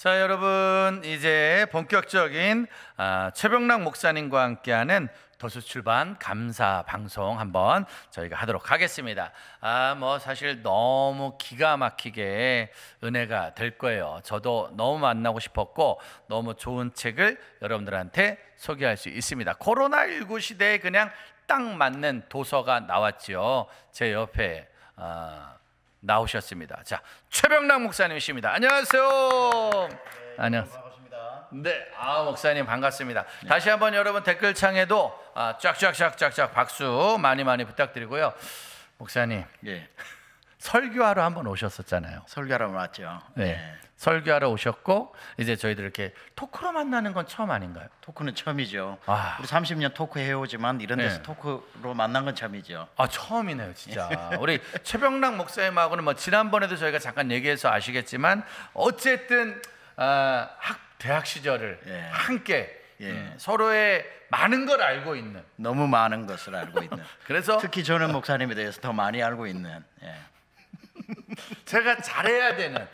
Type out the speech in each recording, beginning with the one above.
자, 여러분 이제 본격적인 최병락 목사님과 함께하는 도서출판 감사 방송 한번 저희가 하도록 하겠습니다. 뭐 사실 너무 기가 막히게 은혜가 될 거예요. 저도 너무 만나고 싶었고 너무 좋은 책을 여러분들한테 소개할 수 있습니다. 코로나19 시대에 그냥 딱 맞는 도서가 나왔지요. 제 옆에 나오셨습니다. 자, 최병락 목사님이십니다. 안녕하세요. 안녕하세요. 반갑습니다. 네, 목사님 반갑습니다. 다시 한번 여러분 댓글창에도 쫙쫙쫙쫙쫙 박수 많이 부탁드리고요. 목사님, 예, 설교하러 한번 오셨었잖아요. 설교하러 왔죠. 네, 설교하러 오셨고 이제 저희들 이렇게 토크로 만나는 건 처음 아닌가요? 토크는 처음이죠. 아. 우리 30년 토크 해오지만 이런 데서 네. 토크로 만난 건 처음이죠. 처음이네요, 진짜. 우리 최병락 목사님하고는 뭐 지난번에도 저희가 잠깐 얘기해서 아시겠지만 어쨌든 대학 시절을 예. 함께 예. 서로의 많은 걸 알고 있는. 너무 많은 것을 알고 있는. 그래서 특히 저는 목사님에 대해서 더 많이 알고 있는. 예. 제가 잘해야 되는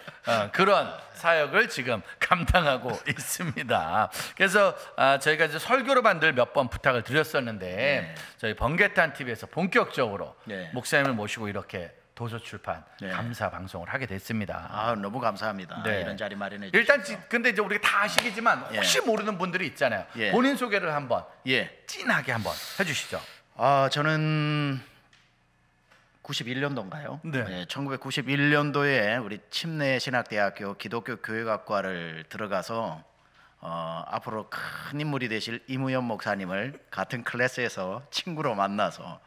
그런 사역을 지금 감당하고 있습니다. 그래서 저희가 이제 설교로 만들 몇 번 부탁을 드렸었는데 저희 번개탄 TV에서 본격적으로 목사님을 모시고 이렇게 도서출판 감사 방송을 하게 됐습니다. 너무 감사합니다. 이런 자리 마련해 주셔서. 일단 근데 이제 우리가 다 아시겠지만 혹시 모르는 분들이 있잖아요. 본인 소개를 한번 진하게 한번 해주시죠. 저는 91년도인가요? 네. 1991년도에 우리 침례신학대학교 기독교 교회학과를 들어가서 앞으로 큰 인물이 되실 이무현 목사님을 같은 클래스에서 친구로 만나서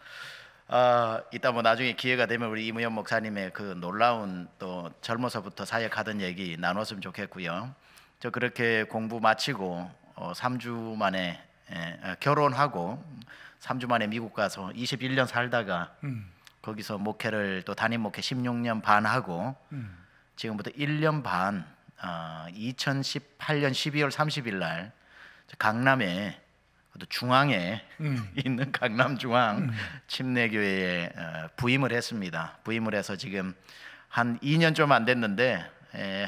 이따 뭐 나중에 기회가 되면 우리 이무현 목사님의 그 놀라운 또 젊어서부터 사역하던 얘기 나눴으면 좋겠고요. 저 그렇게 공부 마치고 3주 만에 결혼하고 3주 만에 미국 가서 21년 살다가 거기서 목회를 또 담임 목회 16년 반 하고 지금부터 1년 반 2018년 12월 30일 날 강남에 또 중앙에 있는 강남 중앙 침례교회에 부임을 했습니다. 부임을 해서 지금 한 2년 좀 안 됐는데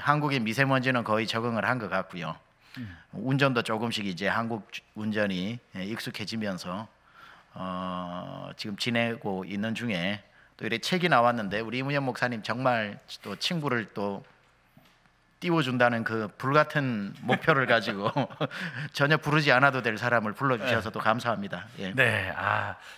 한국의 미세먼지는 거의 적응을 한 것 같고요. 운전도 조금씩 이제 한국 운전이 익숙해지면서 지금 지내고 있는 중에 또 이렇게 책이 나왔는데 우리 이무현 목사님 정말 또 친구를 또 띄워준다는 그 불같은 목표를 가지고 전혀 부르지 않아도 될 사람을 불러주셔서 또 감사합니다. 네,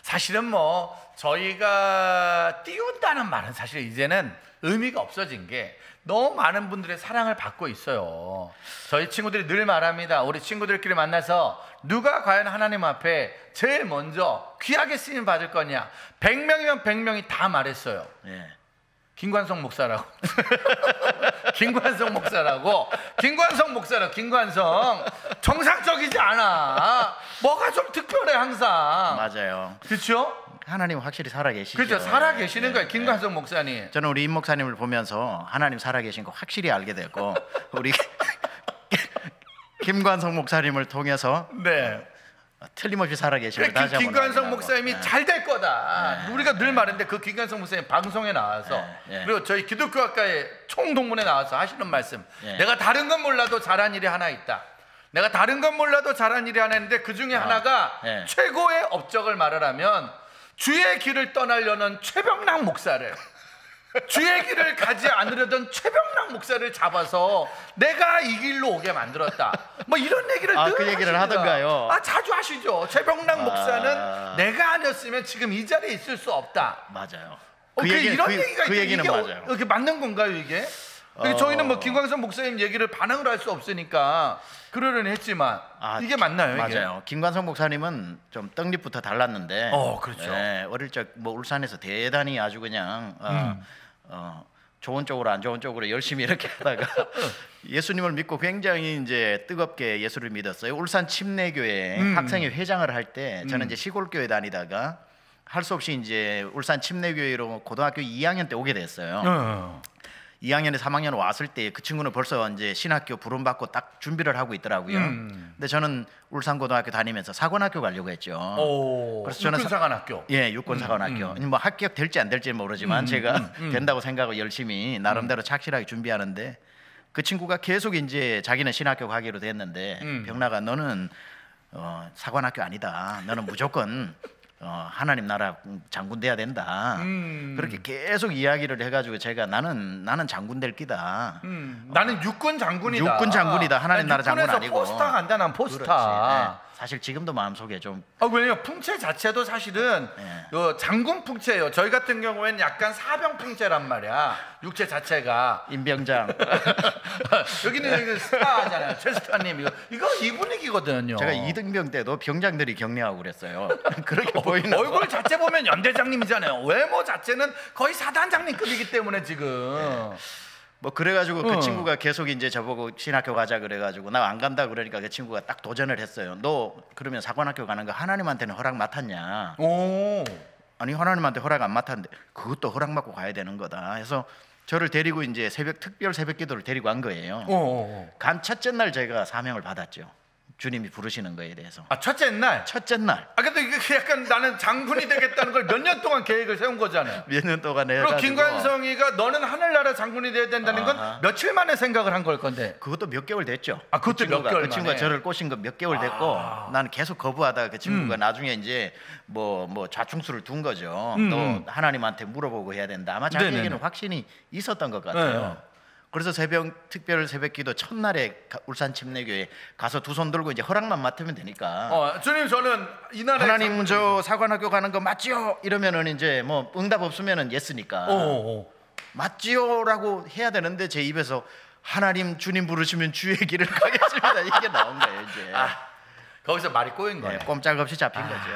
사실은 뭐 저희가 띄운다는 말은 사실 이제는 의미가 없어진 게 너무 많은 분들의 사랑을 받고 있어요. 저희 친구들이 늘 말합니다. 우리 친구들끼리 만나서 누가 과연 하나님 앞에 제일 먼저 귀하게 쓰임 받을 거냐. 100명이면 100명이 다 말했어요. 김관성 목사라고. 김관성 목사라고. 김관성 정상적이지 않아. 뭐가 좀 특별해 항상. 맞아요. 그렇죠? 하나님 확실히 살아계시죠. 그렇죠. 살아계시는 거예요. 김관성 목사님. 저는 우리 임 목사님을 보면서 하나님 살아계신 거 확실히 알게 되고 우리 김관성 목사님을 통해서 틀림없이 살아계시는 다시 한번 김관성 목사님이 잘 될 거다. 우리가 늘 말했는데 그 김관성 목사님 방송에 나와서 그리고 저희 기독교학과의 총동문회 나와서 하시는 말씀. 내가 다른 건 몰라도 잘한 일이 하나 있다. 내가 다른 건 몰라도 잘한 일이 하나 있는데 그 중에 하나가 최고의 업적을 말하라면 주의 길을 떠나려는 최병락 목사를 주의 길을 가지 않으려던 최병락 목사를 잡아서 내가 이 길로 오게 만들었다. 뭐 이런 얘기를 늘 그 얘기를 하던가요? 자주 하시죠. 최병락 목사는 내가 아니었으면 지금 이 자리에 있을 수 없다. 맞아요. 이런 얘기가 그 얘기는 맞아요. 이렇게 맞는 건가요 이게? 저희는 뭐 김광선 목사님 얘기를 반응을 할 수 없으니까 그러려니 했지만 이게 맞나요? 맞아요. 이게? 김관성 목사님은 좀 떡잎부터 달랐는데 그렇죠. 어릴 적 뭐 울산에서 대단히 아주 그냥 좋은 쪽으로 안 좋은 쪽으로 열심히 이렇게 하다가 예수님을 믿고 굉장히 이제 뜨겁게 예수를 믿었어요. 울산 침례교회 학생회 회장을 할 때 저는 이제 시골교회 다니다가 할 수 없이 이제 울산 침례교회로 고등학교 2학년 때 오게 됐어요. 2학년에 3학년 왔을 때 그 친구는 벌써 이제 신학교 부름받고 딱 준비를 하고 있더라고요. 근데 저는 울산고등학교 다니면서 사관학교 가려고 했죠. 그래서 저는 육군사관학교. 육군사관학교. 뭐 합격 될지 안 될지는 모르지만 제가 된다고 생각하고 열심히 나름대로 착실하게 준비하는데 그 친구가 계속 이제 자기는 신학교 가기로 됐는데 병나가 너는 사관학교 아니다. 너는 무조건 하나님 나라 장군 돼야 된다. 그렇게 계속 이야기를 해가지고 제가 나는 장군 될 끼다. 나는 육군 장군이다. 육군 장군이다. 하나님 나라 장군 육군에서 아니고. 포스타 간다. 난 포스타. 그렇지. 네. 사실 지금도 마음속에 좀 왜냐면 풍채 자체도 사실은 장군 풍채예요. 저희 같은 경우에는 약간 사병 풍채란 말이야. 육체 자체가 임병장. 여기는 스타잖아요. 최스타님 이거 이 분위기거든요. 제가 이등병 때도 병장들이 격려하고 그랬어요. 그렇게 보이는 얼굴 자체 보면 연대장님이잖아요. 외모 자체는 거의 사단장님급이기 때문에 지금. 뭐 그래가지고 그 친구가 계속 이제 저보고 신학교 가자 그래가지고 나 안 간다 그러니까 그 친구가 딱 도전을 했어요. 너 그러면 사관학교 가는 거 하나님한테는 허락 맡았냐? 오. 아니 하나님한테 허락 안 맡았는데 그것도 허락 받고 가야 되는 거다. 해서 저를 데리고 이제 특별 새벽 기도를 데리고 간 거예요. 간 첫째 날 제가 사명을 받았죠. 주님이 부르시는 거에 대해서. 첫째 날? 첫째 날. 근데 이게 약간 나는 장군이 되겠다는 걸 몇 년 동안 계획을 세운 거잖아요. 몇 년 동안 그리고 김관성이가 너는 하늘나라 장군이 돼야 된다는 건 며칠 만에 생각을 한 걸 건데. 그것도 몇 개월 됐죠. 그것도 몇 개월 만에. 그 친구가 저를 꼬신 거 몇 개월 됐고 나는 계속 거부하다가 그 친구가 나중에 이제 뭐 좌충수를 둔 거죠. 또 하나님한테 물어보고 해야 된다. 아마 자기에게는 확신이 있었던 것 같아요. 그래서 특별 새벽기도 첫날에 울산 침례교회 가서 두 손 들고 이제 허락만 맡으면 되니까. 주님 저는 이 나라에 하나님 저 사관학교 가는 거 맞지요? 이러면은 이제 뭐 응답 없으면은 예스니까. 맞지요라고 해야 되는데 제 입에서 하나님 주님 부르시면 주의 길을 가겠습니다. 이게 나온 거예요 이제. 거기서 말이 꼬인 거예요. 꼼짝없이 잡힌 거죠.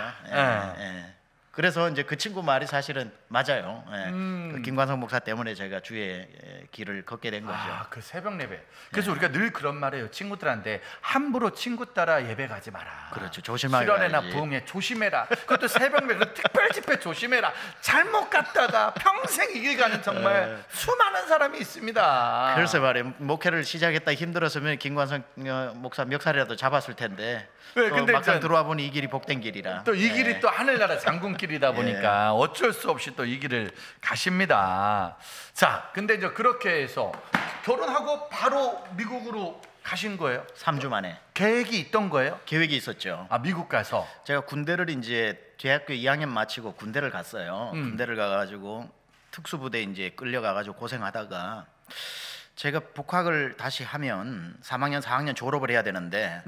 그래서 이제 그 친구 말이 사실은 맞아요. 그 김관성 목사 때문에 제가 주의 길을 걷게 된 거죠. 그 새벽 예배. 그래서 우리가 늘 그런 말해요. 친구들한테 함부로 친구 따라 예배 가지 마라. 그렇죠. 조심하게 수련회나 가야지. 부흥회 조심해라. 그것도 새벽 예배, 그 특별 집회 조심해라. 잘못 갔다가 평생 이 길 가는 정말 수많은 사람이 있습니다. 그래서 말이에요. 목회를 시작했다 힘들었으면 김관성 목사 멱살이라도 잡았을 텐데. 근데 막상 들어와 보니 이 길이 복된 길이라. 또 이 길이 또 하늘나라 장군길이다 보니까 어쩔 수 없이 또 이 길을 가십니다. 자, 근데 이제 그렇게 해서 결혼하고 바로 미국으로 가신 거예요? 3주 만에. 계획이 있던 거예요? 계획이 있었죠. 미국 가서. 제가 군대를 이제 대학교 2학년 마치고 군대를 갔어요. 군대를 가가지고 특수부대 이제 끌려가가지고 고생하다가 제가 복학을 다시 하면 3학년 4학년 졸업을 해야 되는데.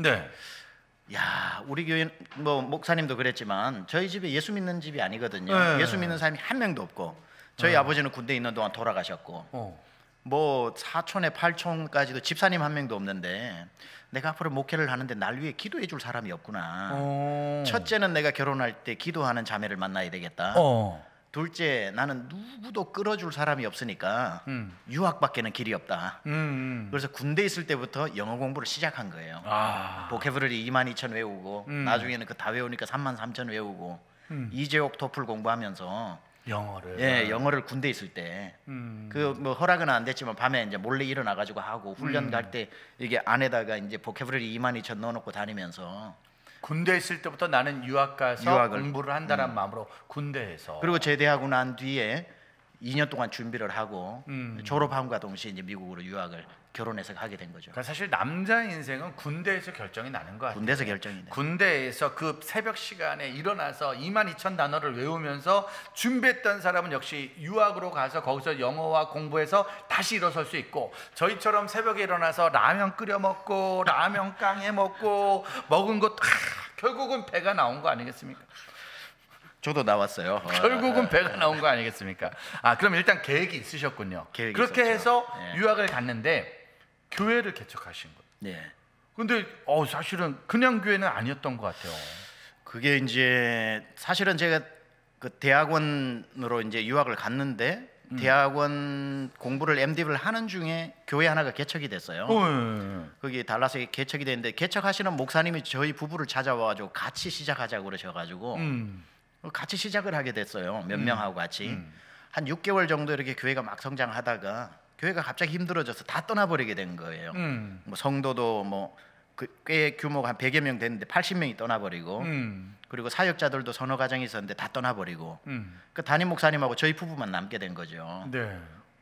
야, 우리 교회 뭐 목사님도 그랬지만 저희 집에 예수 믿는 집이 아니거든요. 예수 믿는 사람이 한 명도 없고 저희 아버지는 군대에 있는 동안 돌아가셨고 뭐 사촌에 팔촌까지도 집사님 한 명도 없는데 내가 앞으로 목회를 하는데 날 위해 기도해 줄 사람이 없구나. 첫째는 내가 결혼할 때 기도하는 자매를 만나야 되겠다. 둘째, 나는 누구도 끌어줄 사람이 없으니까 유학밖에는 길이 없다. 그래서 군대 있을 때부터 영어 공부를 시작한 거예요. 보캐브러리 22,000 외우고 나중에는 그 다 외우니까 33,000 외우고 이재옥 토플 공부하면서 영어를 군대 있을 때 그 뭐 허락은 안 됐지만 밤에 이제 몰래 일어나 가지고 하고 훈련 갈 때 이게 안에다가 이제 보캐브러리 22,000 넣어놓고 다니면서 군대 있을 때부터 나는 유학 가서 공부를 한다는 마음으로 군대에서. 그리고 제대하고 난 뒤에 2년 동안 준비를 하고 졸업함과 동시에 이제 미국으로 유학을 결혼해서 가게 된 거죠. 그러니까 사실 남자 인생은 군대에서 결정이 나는 것 같아요. 군대에서 결정이 돼. 군대에서 그 새벽 시간에 일어나서 22,000 단어를 외우면서 준비했던 사람은 역시 유학으로 가서 거기서 영어와 공부해서 다시 일어설 수 있고, 저희처럼 새벽에 일어나서 라면 끓여 먹고 라면 깡해 먹고 먹은 것 결국은 배가 나온 거 아니겠습니까? 저도 나왔어요. 결국은 배가 나온 거 아니겠습니까? 그럼 일단 계획이 있으셨군요. 그렇게 있었죠. 해서 유학을 갔는데 교회를 개척하신 거예요. 근데 사실은 그냥 교회는 아니었던 것 같아요. 그게 이제 사실은 제가 그 대학원으로 이제 유학을 갔는데 대학원 공부를 MD를 하는 중에 교회 하나가 개척이 됐어요. 거기 달라스에 개척이 됐는데 개척하시는 목사님이 저희 부부를 찾아와가지고 같이 시작하자고 그러셔가지고 같이 시작을 하게 됐어요. 몇 명하고 같이 한 6개월 정도 이렇게 교회가 막 성장하다가 교회가 갑자기 힘들어져서 다 떠나버리게 된 거예요. 뭐 성도도 뭐 꽤 규모가 한 100여 명 됐는데 80명이 떠나버리고 그리고 사역자들도 서너 가정이 있었는데 다 떠나버리고 그 담임 목사님하고 저희 부부만 남게 된 거죠.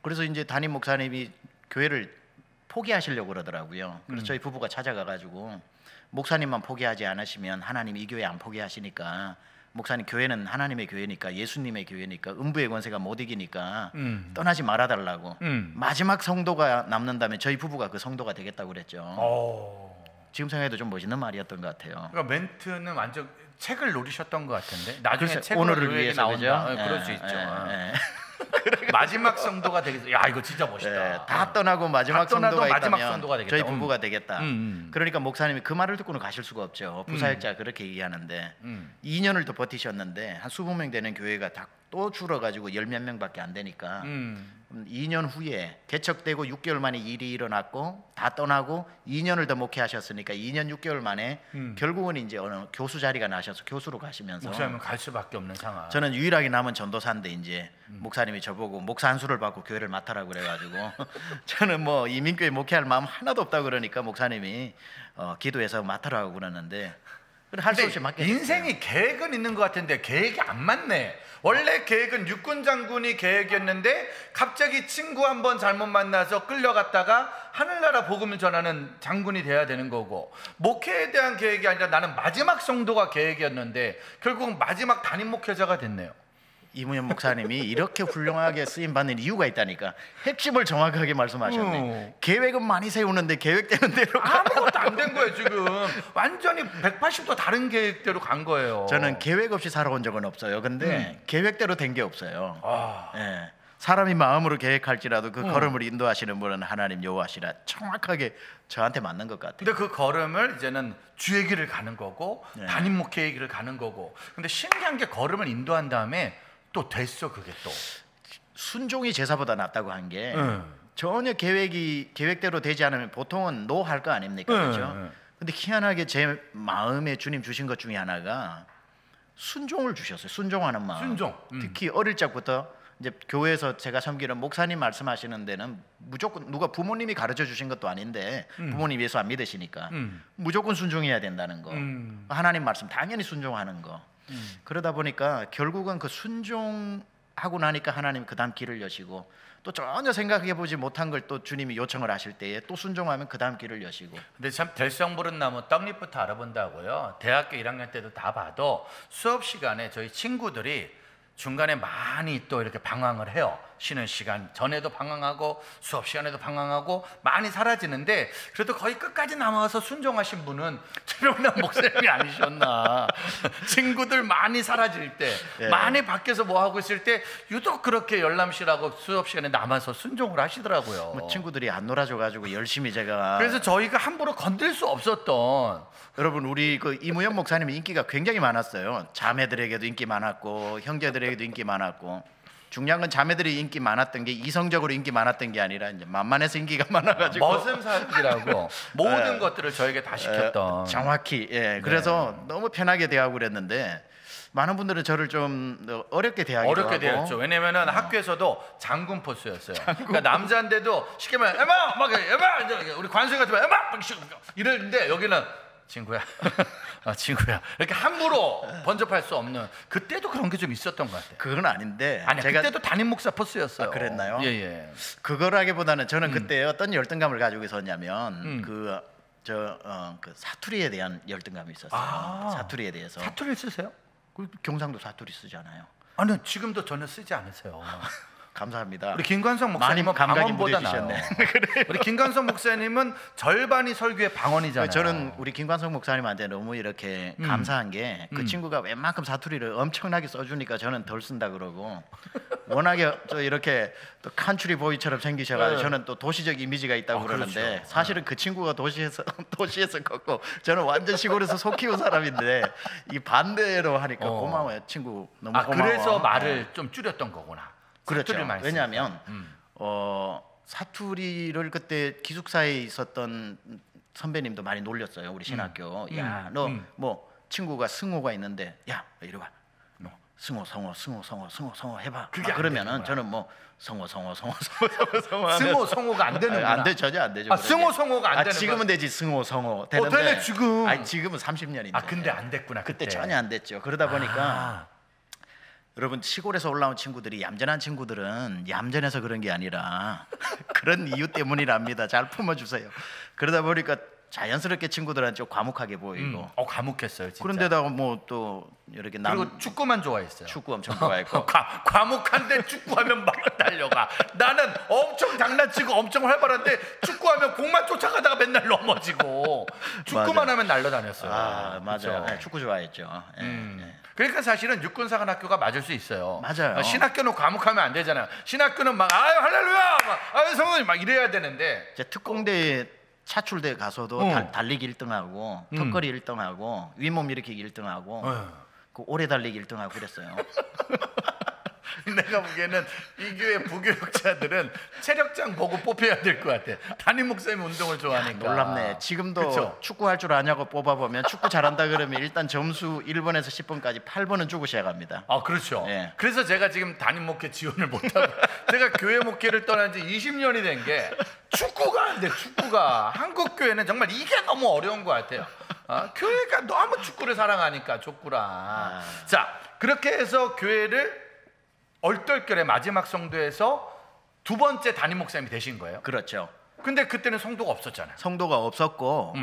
그래서 이제 담임 목사님이 교회를 포기하시려고 그러더라고요. 그래서 저희 부부가 찾아가가지고 목사님만 포기하지 않으시면 하나님 이 교회 안 포기하시니까, 목사님 교회는 하나님의 교회니까, 예수님의 교회니까, 음부의 권세가 못 이기니까 떠나지 말아달라고. 마지막 성도가 남는다면 저희 부부가 그 성도가 되겠다고 그랬죠. 지금 생각해도 좀 멋있는 말이었던 것 같아요. 그러니까 멘트는 완전 책을 노리셨던 것 같은데, 나중에 책으로 오늘을 위해서 나온다. 그죠? 그럴 수 있죠. 마지막 성도가 되겠어. 야, 이거 진짜 멋있다. 다 떠나고 마지막 성도가 있다면 마지막 성도가 되겠다. 저희 부부가 되겠다. 그러니까 목사님이 그 말을 듣고는 가실 수가 없죠. 부사역자 그렇게 얘기하는데 2년을 더 버티셨는데 한 20명 되는 교회가 다 또 줄어가지고 10몇 명밖에 안 되니까 2년 후에 개척되고 6개월 만에 일이 일어났고 다 떠나고 2년을 더 목회하셨으니까 2년 6개월 만에 결국은 이제 어느 교수 자리가 나셔서 교수로 가시면서, 목사님은 갈 수밖에 없는 상황. 저는 유일하게 남은 전도사인데 이제 목사님이 저보고 목사 한 수를 받고 교회를 맡아라고 그래가지고 저는 뭐 이민교회 목회할 마음 하나도 없다고 그러니까 목사님이 기도해서 맡으라고 그러는데 할 수 없이 맡게 됐어요. 인생이 계획은 있는 것 같은데 계획이 안 맞네. 원래 계획은 육군 장군이 계획이었는데 갑자기 친구 한 번 잘못 만나서 끌려갔다가 하늘나라 복음을 전하는 장군이 돼야 되는 거고, 목회에 대한 계획이 아니라 나는 마지막 성도가 계획이었는데 결국은 마지막 담임 목회자가 됐네요. 이무현 목사님이 이렇게 훌륭하게 쓰임 받는 이유가 있다니까. 핵심을 정확하게 말씀하셨네. 계획은 많이 세우는데 계획되는 대로 아무것도 안 된 거예요. 지금 완전히 180도 다른 계획대로 간 거예요. 저는 계획 없이 살아온 적은 없어요. 근데 계획대로 된 게 없어요. 예. 사람이 마음으로 계획할지라도 그 걸음을 인도하시는 분은 하나님 여호와시라. 정확하게 저한테 맞는 것 같아요. 근데 그 걸음을 이제는 주의 길을 가는 거고, 담임 목회의 길을 가는 거고. 근데 신기한 게 걸음을 인도한 다음에 또 됐어. 그게 또 순종이 제사보다 낫다고 한 게 전혀 계획대로 되지 않으면 보통은 노 할 거 아닙니까? 그렇죠? 근데 희한하게 제 마음에 주님 주신 것 중에 하나가 순종을 주셨어요. 순종하는 마음. 순종. 특히 어릴 적부터 이제 교회에서 제가 섬기는 목사님 말씀하시는 데는 무조건, 누가 부모님이 가르쳐 주신 것도 아닌데 부모님 예수 안 믿으시니까 무조건 순종해야 된다는 거. 하나님 말씀 당연히 순종하는 거. 그러다 보니까 결국은 그 순종하고 나니까 하나님 그 다음 길을 여시고, 또 전혀 생각해보지 못한 걸 또 주님이 요청을 하실 때에 또 순종하면 그 다음 길을 여시고. 근데 참 될성 부른 나무 떡잎부터 알아본다고요. 대학교 1학년 때도 다 봐도 수업 시간에 저희 친구들이 중간에 많이 또 이렇게 방황을 해요. 쉬는 시간 전에도 방황하고 수업 시간에도 방황하고 많이 사라지는데, 그래도 거의 끝까지 남아서 순종하신 분은 최병남 목사님이 아니셨나. 친구들 많이 사라질 때, 많이 밖에서 뭐 하고 있을 때 유독 그렇게 열람실하고 수업 시간에 남아서 순종을 하시더라고요. 뭐 친구들이 안 놀아줘가지고 열심히 제가. 그래서 저희가 함부로 건들 수 없었던. 여러분, 우리 그 이무현 목사님이 인기가 굉장히 많았어요. 자매들에게도 인기 많았고 형제들에게도 인기 많았고. 중요한 건 자매들이 인기 많았던 게 이성적으로 인기 많았던 게 아니라 이제 만만해서 인기가 많아가지고 머슴살이라고 모든 것들을 저에게 다 시켰던. 정확히. 그래서 너무 편하게 대하고 그랬는데 많은 분들은 저를 좀 어렵게 대하기도 하고. 대했죠. 왜냐면은 학교에서도 장군 포스였어요. 그러니까 남자인데도 쉽게 말하면 에마 막 에마, 우리 관수이 같으면 에마 이러는데 여기는 친구야, 친구야, 이렇게 함부로 번접할 수 없는. 그때도 그런 게 좀 있었던 것 같아요. 그건 아닌데. 아니, 제가 그때도 담임 목사 포스였어요. 그랬나요? 예. 그거라기보다는 저는 그때 어떤 열등감을 가지고 있었냐면 그 사투리에 대한 열등감이 있었어요. 사투리에 대해서. 사투리 쓰세요? 경상도 사투리 쓰잖아요. 아니, 지금도 전혀 쓰지 않으세요. 감사합니다. 우리 김관성 목사님은 방언보다 나아요. 우리 김관성 목사님은 절반이 설교의 방언이잖아요. 저는 우리 김관성 목사님한테 너무 이렇게 감사한 게 그 친구가 웬만큼 사투리를 엄청나게 써주니까 저는 덜 쓴다 그러고, 워낙에 또 이렇게 또 칸츄리 보이처럼 생기셔가지고 저는 또 도시적 이미지가 있다고 그러는데, 그렇죠. 사실은 그 친구가 도시에서 컸고 저는 완전 시골에서 속 키운 사람인데 이 반대로 하니까 고마워요. 친구 너무 고마워. 그래서 말을 좀 줄였던 거구나. 그렇죠. 왜냐하면 사투리를 그때 기숙사에 있었던 선배님도 많이 놀렸어요. 우리 신학교. 야, 너 뭐 친구가 승호가 있는데, 야, 이리 와. 너 승호 해봐. 그러면은 저는 뭐 성호가 안 되는구나. 안 돼, 전혀 안 되죠. 성호가 안 되는. 지금은 되지. 성호 되는데. 되네 지금. 아니, 지금은 30년인데. 근데 안 됐구나. 그때 전혀 안 됐죠. 그러다 보니까 여러분 시골에서 올라온 친구들이 얌전한 친구들은 얌전해서 그런 게 아니라 그런 이유 때문이랍니다. 잘 품어주세요. 그러다 보니까 자연스럽게 친구들한테 좀 과묵하게 보이고. 과묵했어요, 진짜. 그런데다가 뭐 또 이렇게 그리고 축구만 좋아했어요. 축구 엄청 좋아했고. 과묵한데 축구하면 막 달려가. 나는 엄청 장난치고 엄청 활발한데 축구하면 공만 쫓아가다가 맨날 넘어지고 축구만 맞아. 하면 날려다녔어요. 아 맞아요. 그렇죠? 네, 축구 좋아했죠. 그러니까 사실은 육군사관학교가 맞을 수 있어요. 맞아요. 신학교는 과묵하면 안 되잖아요. 신학교는 막 아유 할렐루야, 막 아유 성은 막 이래야 되는데. 이제 특공대 차출대 가서도 달리기 1등하고 턱걸이 1등하고 윗몸 일으키기 1등하고 그 오래 달리기 1등하고 그랬어요. 내가 보기에는 이 교회 부교육자들은 체력장 보고 뽑혀야 될 것 같아. 담임 목사님 운동을 좋아하니까. 놀랍네. 지금도 그쵸? 축구할 줄 아냐고 뽑아보면 축구 잘한다 그러면 일단 점수 1번에서 10번까지 8번은 주고 시작합니다. 아 그렇죠. 예. 그래서 제가 지금 담임 목회 지원을 못하고 제가 교회 목회를 떠난 지 20년이 된 게 축구가 안 돼. 축구가 한국 교회는 정말 이게 너무 어려운 것 같아요. 교회가 너무 축구를 사랑하니까 족구랑. 자 그렇게 해서 교회를 얼떨결에 마지막 성도에서 두 번째 담임 목사님이 되신 거예요. 그렇죠. 근데 그때는 성도가 없었잖아요. 성도가 없었고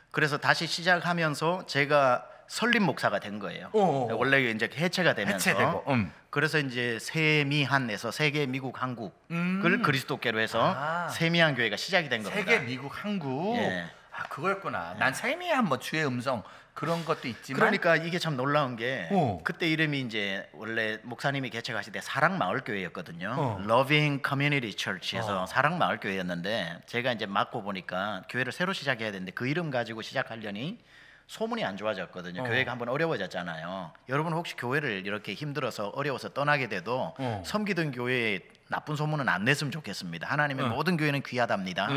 그래서 다시 시작하면서 제가 설립 목사가 된 거예요. 원래 이제 해체가 되면서 해체되고, 그래서 이제 세미한에서 세계 미국 한국을 그리스도교로 해서 세미한 교회가 시작이 된 겁니다. 세계 미국 한국. 예. 아 그거였구나. 난 세미한 뭐 주의 음성 그런 것도 있지만. 그러니까 이게 참 놀라운 게 그때 이름이 이제 원래 목사님이 개척하실 때 사랑마을교회였거든요. Loving Community Church에서 사랑마을교회였는데 제가 이제 맡고 보니까 교회를 새로 시작해야 되는데 그 이름 가지고 시작하려니 소문이 안 좋아졌거든요. 교회가 한번 어려워졌잖아요. 여러분 혹시 교회를 이렇게 힘들어서 어려워서 떠나게 돼도 섬기던 교회에 나쁜 소문은 안 냈으면 좋겠습니다. 하나님의 모든 교회는 귀하답니다.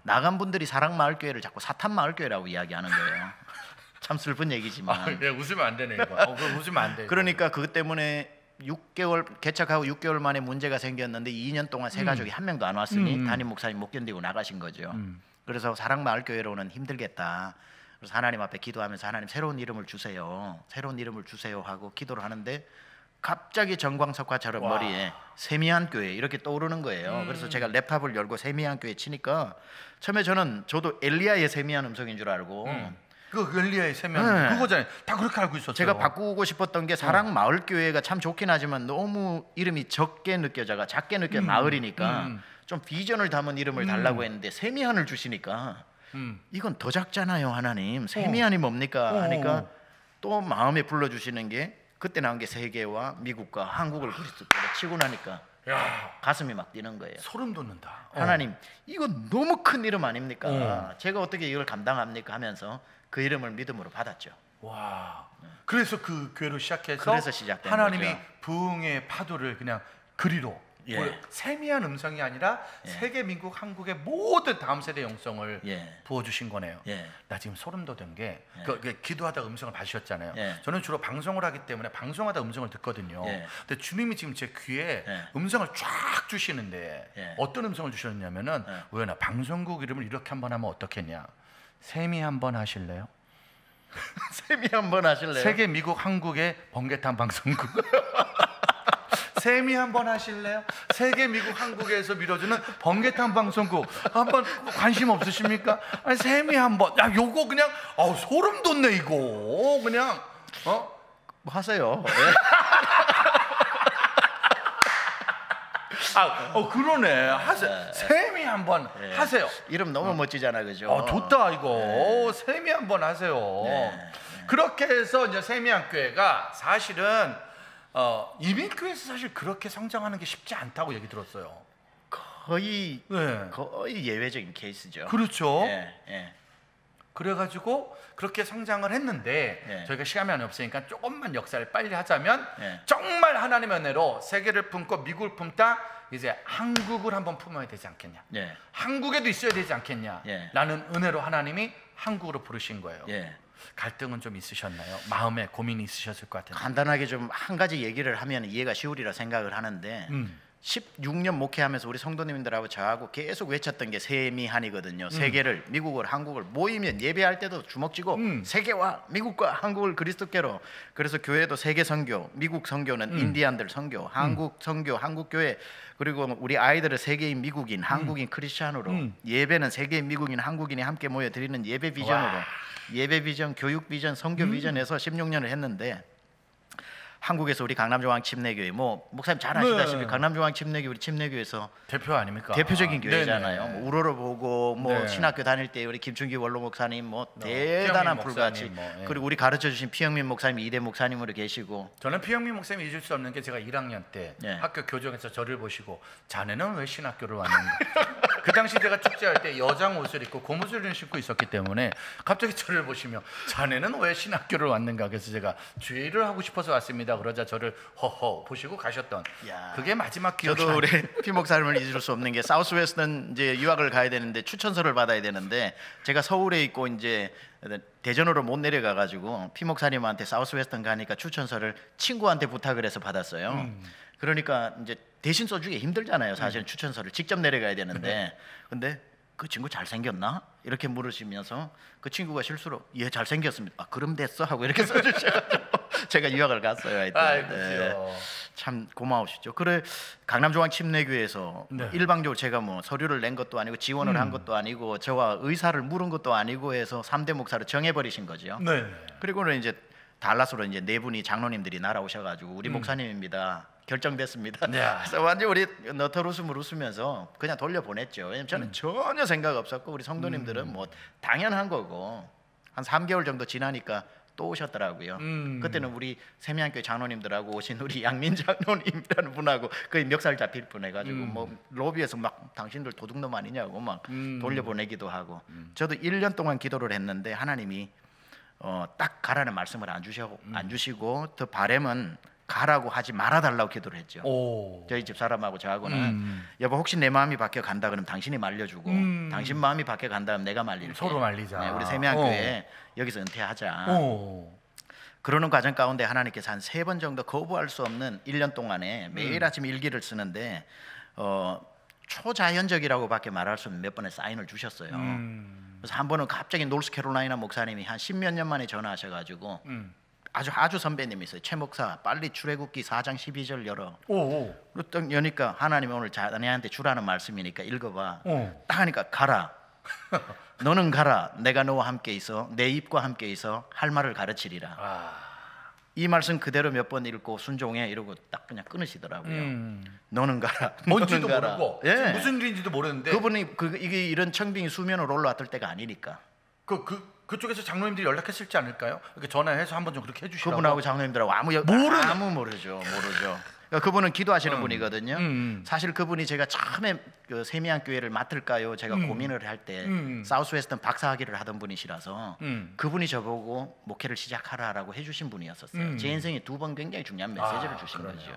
나간 분들이 사랑마을교회를 자꾸 사탄마을교회라고 이야기하는 거예요. 참 슬픈 얘기지만. 웃으면 안 되네 이거. 웃으면 안 돼. 그러니까 그것 때문에 6개월 개척하고 6개월 만에 문제가 생겼는데 2년 동안 새 가족이 한 명도 안 왔으니 담임 목사님 못 견디고 나가신 거죠. 그래서 사랑마을교회로는 힘들겠다. 그래서 하나님 앞에 기도하면서 하나님 새로운 이름을 주세요. 새로운 이름을 주세요 하고 기도를 하는데 갑자기 정광석화처럼 머리에 세미한 교회 이렇게 떠오르는 거예요. 그래서 제가 랩탑을 열고 세미한 교회 치니까 처음에 저도 엘리야의 세미한 음성인 줄 알고 그 엘리야의 세미한 그거잖아요. 다 그렇게 알고 있었죠. 제가 바꾸고 싶었던 게 사랑마을교회가 참 좋긴 하지만 너무 이름이 작게 느껴져 마을이니까 좀 비전을 담은 이름을 달라고 했는데 세미한을 주시니까 이건 더 작잖아요. 하나님 세미한이 뭡니까 하니까 또 마음에 불러주시는 게 그때 나온 게 세계와 미국과 한국을 그리스도로 치고 나니까 가슴이 막 뛰는 거예요. 소름 돋는다. 하나님 이건 너무 큰 이름 아닙니까? 제가 어떻게 이걸 감당합니까 하면서 그 이름을 믿음으로 받았죠. 와. 그래서 그 교회로 시작해서 그래서 시작된 하나님이 거죠. 부흥의 파도를 그냥 그리로 세미한 음성이 아니라 세계 미국 한국의 모든 다음 세대 영성을 부어주신 거네요. 나 지금 소름 돋은 게 기도하다 음성을 받으셨잖아요. 저는 주로 방송을 하기 때문에 방송하다 음성을 듣거든요. 근데 주님이 지금 제 귀에 음성을 쫙 주시는데 어떤 음성을 주셨냐면은 우연아 방송국 이름을 이렇게 한번 하면 어떻겠냐. 세미 한번 하실래요? 세미 한번 하실래요? 세계 미국 한국의 번개탄 방송국. 세미 한번 하실래요? 세계 미국 한국에서 밀어주는 번개탄 방송국 한번 관심 없으십니까? 아니 세미 한번. 야 요거 그냥 소름 돋네 이거. 그냥 뭐 하세요. 그러네. 하세요. 세미 한번 하세요. 이름 너무 멋지잖아, 그죠? 좋다 이거. 세미 한번 하세요. 그렇게 해서 이제 세미한 교회가 사실은 이민교회에서 사실 그렇게 성장하는 게 쉽지 않다고 얘기 들었어요. 거의 예외적인 케이스죠. 그렇죠. 그래가지고 그렇게 성장을 했는데 예. 저희가 시간이 없으니까 조금만 역사를 빨리 하자면 예. 정말 하나님의 은혜로 세계를 품고 미국을 품다 이제 한국을 한번 품어야 되지 않겠냐. 예. 한국에도 있어야 되지 않겠냐. 예. 라는 은혜로 하나님이 한국으로 부르신 거예요. 예. 갈등은 좀 있으셨나요? 마음에 고민이 있으셨을 것 같은데. 간단하게 좀 한 가지 얘기를 하면 이해가 쉬우리라 생각을 하는데 16년 목회하면서 우리 성도님들하고 저하고 계속 외쳤던 게 세미한이거든요. 세계를, 미국을, 한국을 모이면 예배할 때도 주먹쥐고 세계와 미국과 한국을 그리스도께로. 그래서 교회도 세계 선교, 미국 선교는 인디안들 선교, 한국 선교, 한국 교회, 그리고 우리 아이들을 세계인 미국인, 한국인 크리스찬으로, 예배는 세계인 미국인, 한국인이 함께 모여 드리는 예배 비전으로, 예배 비전, 교육 비전, 선교 비전에서 16년을 했는데, 한국에서 우리 강남조항 침례교회, 뭐 목사님 잘 아시다시피 네. 강남조항 침례교회 우리 침례교회에서 대표 아닙니까? 대표적인 교회잖아요. 뭐 우러러 보고 뭐 네. 신학교 다닐 때 우리 김춘기 원로 목사님 뭐 대단한 불같이 뭐, 그리고 우리 가르쳐 주신 피영민 목사님 이대 목사님으로 계시고. 저는 피영민 목사님 잊을 수 없는 게 제가 1학년 때 학교 교정에서 저를 보시고 자네는 왜 신학교를 왔는가? 그 당시 제가 축제할 때 여장 옷을 입고 고무줄을 신고 있었기 때문에 갑자기 저를 보시며 자네는 왜 신학교를 왔는가? 그래서 제가 죄를 하고 싶어서 왔습니다. 그러자 저를 허허 보시고 가셨던 그게 마지막 기억이. 저도 우리 피 목사님을 잊을 수 없는 게 사우스웨스턴 이제 유학을 가야 되는데 추천서를 받아야 되는데 제가 서울에 있고 이제 대전으로 못 내려가 가지고 피 목사님한테 사우스웨스턴 가니까 추천서를 친구한테 부탁을 해서 받았어요. 그러니까 이제 대신 써주기 힘들잖아요. 사실은 추천서를 직접 내려가야 되는데 근데 그 친구 잘생겼나? 이렇게 물으시면서 그 친구가 실수로 예 잘생겼습니다. 아 그럼 됐어 하고 이렇게 써주셔가지고 제가 유학을 갔어요. 하여튼. 네. 참 고마우시죠. 그래 강남조항 침례교회에서 네. 일방적으로 제가 뭐 서류를 낸 것도 아니고 지원을 한 것도 아니고 저와 의사를 물은 것도 아니고 해서 3대 목사를 정해버리신 거죠. 네. 그리고는 이제 달라스로 이제 네 분이 장로님들이 날아오셔가지고 우리 목사님입니다. 결정됐습니다. 그래서 완전 우리 너털 웃음을 웃으면서 그냥 돌려보냈죠. 왜냐면 저는 전혀 생각 없었고 우리 성도님들은 뭐 당연한 거고 한 3개월 정도 지나니까 또 오셨더라고요. 그때는 우리 세미한교회 장로님들하고 오신 우리 양민 장로님이라는 분하고 거의 멱살 잡힐 분 해가지고 뭐 로비에서 막 당신들 도둑놈 아니냐고 막 돌려보내기도 하고 저도 1년 동안 기도를 했는데 하나님이 딱 가라는 말씀을 안 주시고 더 바람은 가라고 하지 말아달라고 기도를 했죠. 저희 집 사람하고 저하고는 여보 혹시 내 마음이 바뀌어 간다 그러면 당신이 말려주고 당신 마음이 바뀌어 간다 그러면 내가 말릴게. 서로 말리자. 네, 우리 세미한교회 여기서 은퇴하자. 그러는 과정 가운데 하나님께서 한 3번 정도 거부할 수 없는 1년 동안에 매일 아침 일기를 쓰는데 초자연적이라고 밖에 말할 수 없는 몇 번의 사인을 주셨어요. 그래서 한 번은 갑자기 노스캐롤라이나 목사님이 한 10몇 년 만에 전화하셔가지고 아주 선배님이 있어요. 최 목사 빨리 출애굽기 4장 12절 열어. 그리고 딱 여니까 하나님이 오늘 자네한테 주라는 말씀이니까 읽어봐. 딱 하니까 가라. 너는 가라. 내가 너와 함께 있어. 내 입과 함께 있어. 할 말을 가르치리라. 이 말씀 그대로 몇 번 읽고 순종해 이러고 딱 그냥 끊으시더라고요. 너는 가라. 뭔지도 가라. 모르고 예. 무슨 일인지도 모르는데 그분이 이게 이런 청빙이 수면으로 올라왔을 때가 아니니까. 그쪽에서 장로님들이 연락했을지 않을까요? 이렇게 전화해서 한번 좀 그렇게 해주시라고. 그분하고 장로님들하고 아무 모르죠. 그러니까 그분은 기도하시는 분이거든요. 사실 그분이 제가 처음에 그 세미한 교회를 맡을까요? 제가 고민을 할 때 사우스웨스턴 박사학위를 하던 분이시라서 그분이 저보고 목회를 시작하라라고 해주신 분이었었어요. 제 인생에 2번 굉장히 중요한 메시지를 주신 거죠.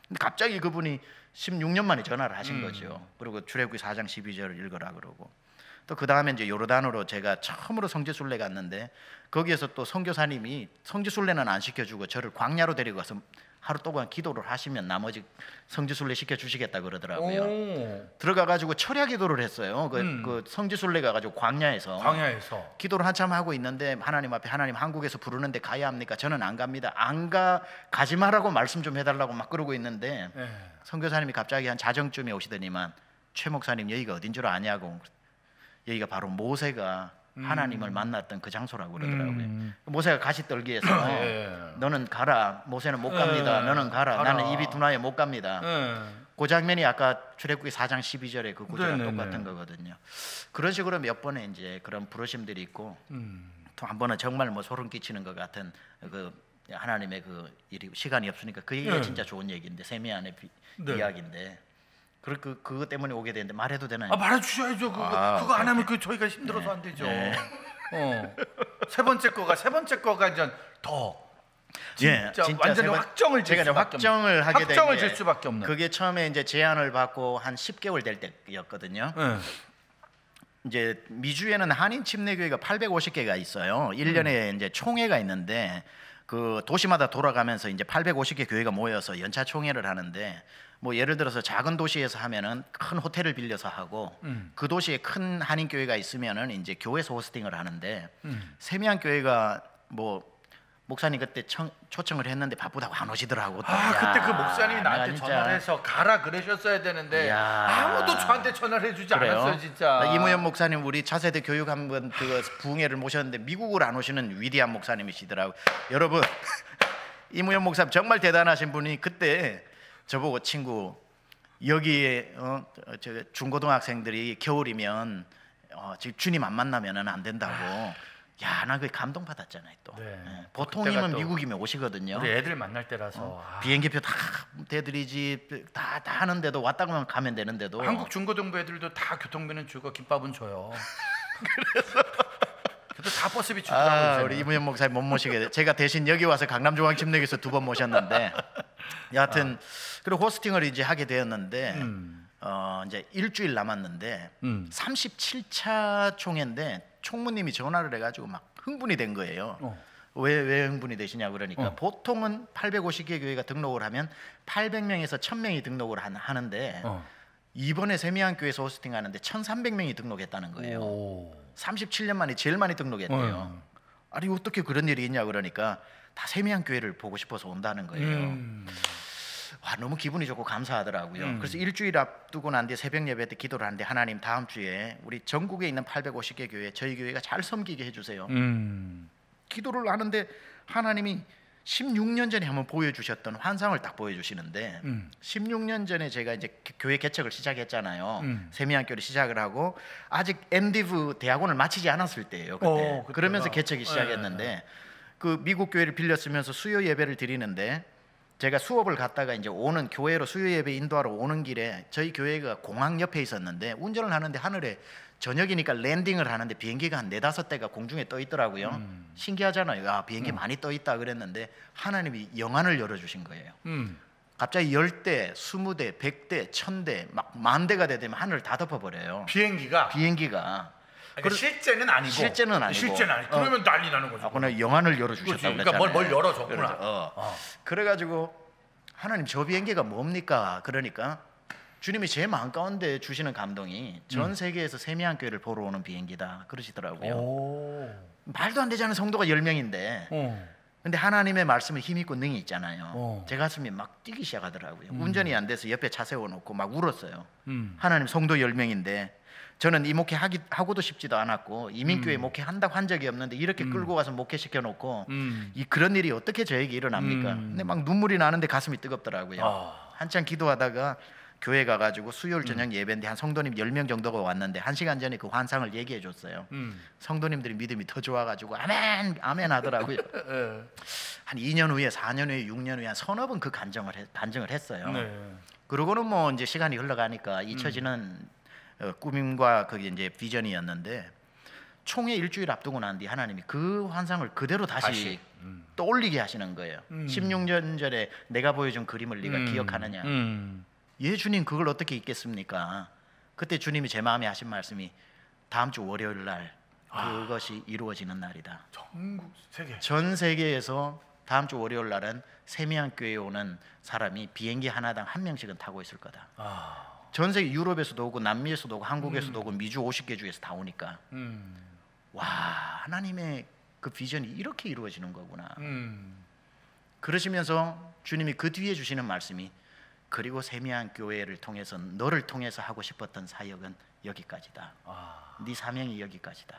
근데 갑자기 그분이 16년 만에 전화를 하신 거죠. 그리고 출애굽기 4장 12절을 읽으라 그러고. 또 그 다음에 이제 요르단으로 제가 처음으로 성지순례 갔는데 거기에서 또 선교사님이 성지순례는 안 시켜주고 저를 광야로 데리고 가서 하루 동안 기도를 하시면 나머지 성지순례 시켜주시겠다 그러더라고요. 들어가가지고 철야 기도를 했어요. 그 성지순례 가가지고 광야에서 기도를 한참 하고 있는데 하나님 앞에 하나님 한국에서 부르는데 가야 합니까? 저는 안 갑니다. 가지 말라고 말씀 좀 해달라고 막 그러고 있는데 선교사님이 갑자기 한 자정쯤에 오시더니만 최 목사님 여기가 어딘 줄 아냐고. 여기가 바로 모세가 하나님을 만났던 그 장소라고 그러더라고요. 모세가 가시떨기에서 너는 가라. 모세는 못 갑니다. 너는 가라. 나는 입이 둔하여 못 갑니다. 그 장면이 아까 출애굽기 4장 12절에 그 구절과 똑같은 거거든요. 그런 식으로 몇 번의 이제 그런 부르심들이 있고 또 한 번은 정말 뭐 소름 끼치는 것 같은 그 하나님의 그 일이 시간이 없으니까 그 얘기가 진짜 좋은 얘기인데 세미안의 이야기인데. 그것 때문에 오게 되는데 말해도 되나요? 말해주셔야죠. 그거 안 하면 저희가 힘들어서 안 되죠. 세 번째 거가 이제 더 진짜 완전히 확정을 질 수밖에 없는. 그게 처음에 이제 제안을 받고 한 10개월 될 때였거든요. 이제 미주에는 한인 침례교회가 850개가 있어요. 1년에 이제 총회가 있는데 그 도시마다 돌아가면서 이제 850개 교회가 모여서 연차 총회를 하는데 뭐 예를 들어서 작은 도시에서 하면은 큰 호텔을 빌려서 하고 그 도시에 큰 한인 교회가 있으면은 이제 교회에서 호스팅을 하는데 세미한 교회가 뭐 목사님 그때 초청을 했는데 바쁘다고 안 오시더라고. 그때 그 목사님이 나한테 진짜. 전화를 해서 가라 그러셨어야 되는데 아무도 저한테 전화를 해주지 않았어요 진짜. 이무현 목사님 우리 차세대 교육 한번 그 부흥회를 모셨는데 미국을 안 오시는 위대한 목사님이시더라고. 여러분 이무현 목사님 정말 대단하신 분이 그때 저보고 친구 여기에 저 중고등학생들이 겨울이면 지금 주님 안 만나면은 안 된다고. 야, 나 그 감동 받았잖아요 또. 보통이면 미국이면 오시거든요. 우리 애들 만날 때라서 비행기표 다 대드리지 다 하는데도 왔다고 가면 되는데도 한국 중고등부 애들도 다 교통비는 주고 김밥은 줘요. 그래도 다 버스비 주더라고요. 우리 이무현 목사님 못 모시게 돼. 제가 대신 여기 와서 강남중앙침례교에서 2번 모셨는데 여하튼 그리고 호스팅을 이제 하게 되었는데 이제 일주일 남았는데 37차 총회인데 총무님이 전화를 해가지고 막 흥분이 된 거예요. 왜 흥분이 되시냐 그러니까 보통은 850개 교회가 등록을 하면 800명에서 1000명이 등록을 하는데 이번에 세미한 교회에서 호스팅 하는데 1300명이 등록했다는 거예요. 37년 만에 제일 많이 등록했대요. 아니 어떻게 그런 일이 있냐 그러니까 다 세미한 교회를 보고 싶어서 온다는 거예요. 와, 너무 기분이 좋고 감사하더라고요. 그래서 일주일 앞두고 난 뒤에 새벽 예배 때 기도를 하는데 하나님 다음 주에 우리 전국에 있는 850개 교회 저희 교회가 잘 섬기게 해주세요. 기도를 하는데 하나님이 16년 전에 한번 보여주셨던 환상을 딱 보여주시는데 16년 전에 제가 이제 교회 개척을 시작했잖아요. 세미한 교회를 시작을 하고 아직 엔디브 대학원을 마치지 않았을 때예요. 그때. 그러면서 개척이 시작했는데 그 미국 교회를 빌렸으면서 수요 예배를 드리는데 제가 수업을 갔다가 이제 오는 교회로 수요 예배 인도하러 오는 길에 저희 교회가 공항 옆에 있었는데 운전을 하는데 하늘에 저녁이니까 랜딩을 하는데 비행기가 한 4-5대가 공중에 떠 있더라고요. 신기하잖아요. 아, 비행기 많이 떠 있다 그랬는데 하나님이 영안을 열어주신 거예요. 갑자기 10대, 20대, 100대, 1000대 막 10,000대가 되면 하늘을 다 덮어버려요. 비행기가 그러니까 실제는 아니고. 실제는 아니고. 그러면 난리 나는 거죠. 그냥 영안을 열어주셨다고 그러니까 그랬잖아요. 뭘 열어줬구나. 그래가지고 하나님 저 비행기가 뭡니까? 그러니까 주님이 제 마음 가운데 주시는 감동이 전 세계에서 세미한 교회를 보러 오는 비행기다 그러시더라고요. 말도 안 되잖아요. 성도가 10명인데 근데 하나님의 말씀에 힘 있고 능이 있잖아요. 제 가슴이 막 뛰기 시작하더라고요. 운전이 안 돼서 옆에 차 세워놓고 막 울었어요. 하나님 성도 10명인데 저는 이 목회 하고도 싶지도 않았고 이민교회 목회한다고 한 적이 없는데 이렇게 끌고 가서 목회시켜놓고 그런 일이 어떻게 저에게 일어납니까? 근데 막 눈물이 나는데 가슴이 뜨겁더라고요. 한참 기도하다가 교회 가가지고 수요일 저녁 예배인데 한 성도님 10명 정도가 왔는데 1시간 전에 그 환상을 얘기해 줬어요. 성도님들이 믿음이 더 좋아가지고 아멘 아멘 하더라고요. 한 2년 후에 4년 후에 6년 후에 한 서너 번 그 간증을 했어요. 그러고는 뭐 이제 시간이 흘러가니까 잊혀지는 꿈과 그게 이제 비전이었는데 총회 일주일 앞두고 난 뒤 하나님이 그 환상을 그대로 다시 떠올리게 하시는 거예요. 16년 전에 내가 보여준 그림을 네가 기억하느냐? 예 주님 그걸 어떻게 잊겠습니까? 그때 주님이 제 마음에 하신 말씀이 다음 주 월요일 날 그것이 이루어지는 날이다. 전국 세계 전 세계에서 다음 주 월요일 날은 세미한 교회에 오는 사람이 비행기 하나당 1명씩은 타고 있을 거다. 전 세계 유럽에서도 오고 남미에서도 오고 한국에서도 오고 미주 50개 주에서 다 오니까 와 하나님의 그 비전이 이렇게 이루어지는 거구나. 그러시면서 주님이 그 뒤에 주시는 말씀이 그리고 세미한 교회를 통해서 너를 통해서 하고 싶었던 사역은 여기까지다. 네 사명이 여기까지다.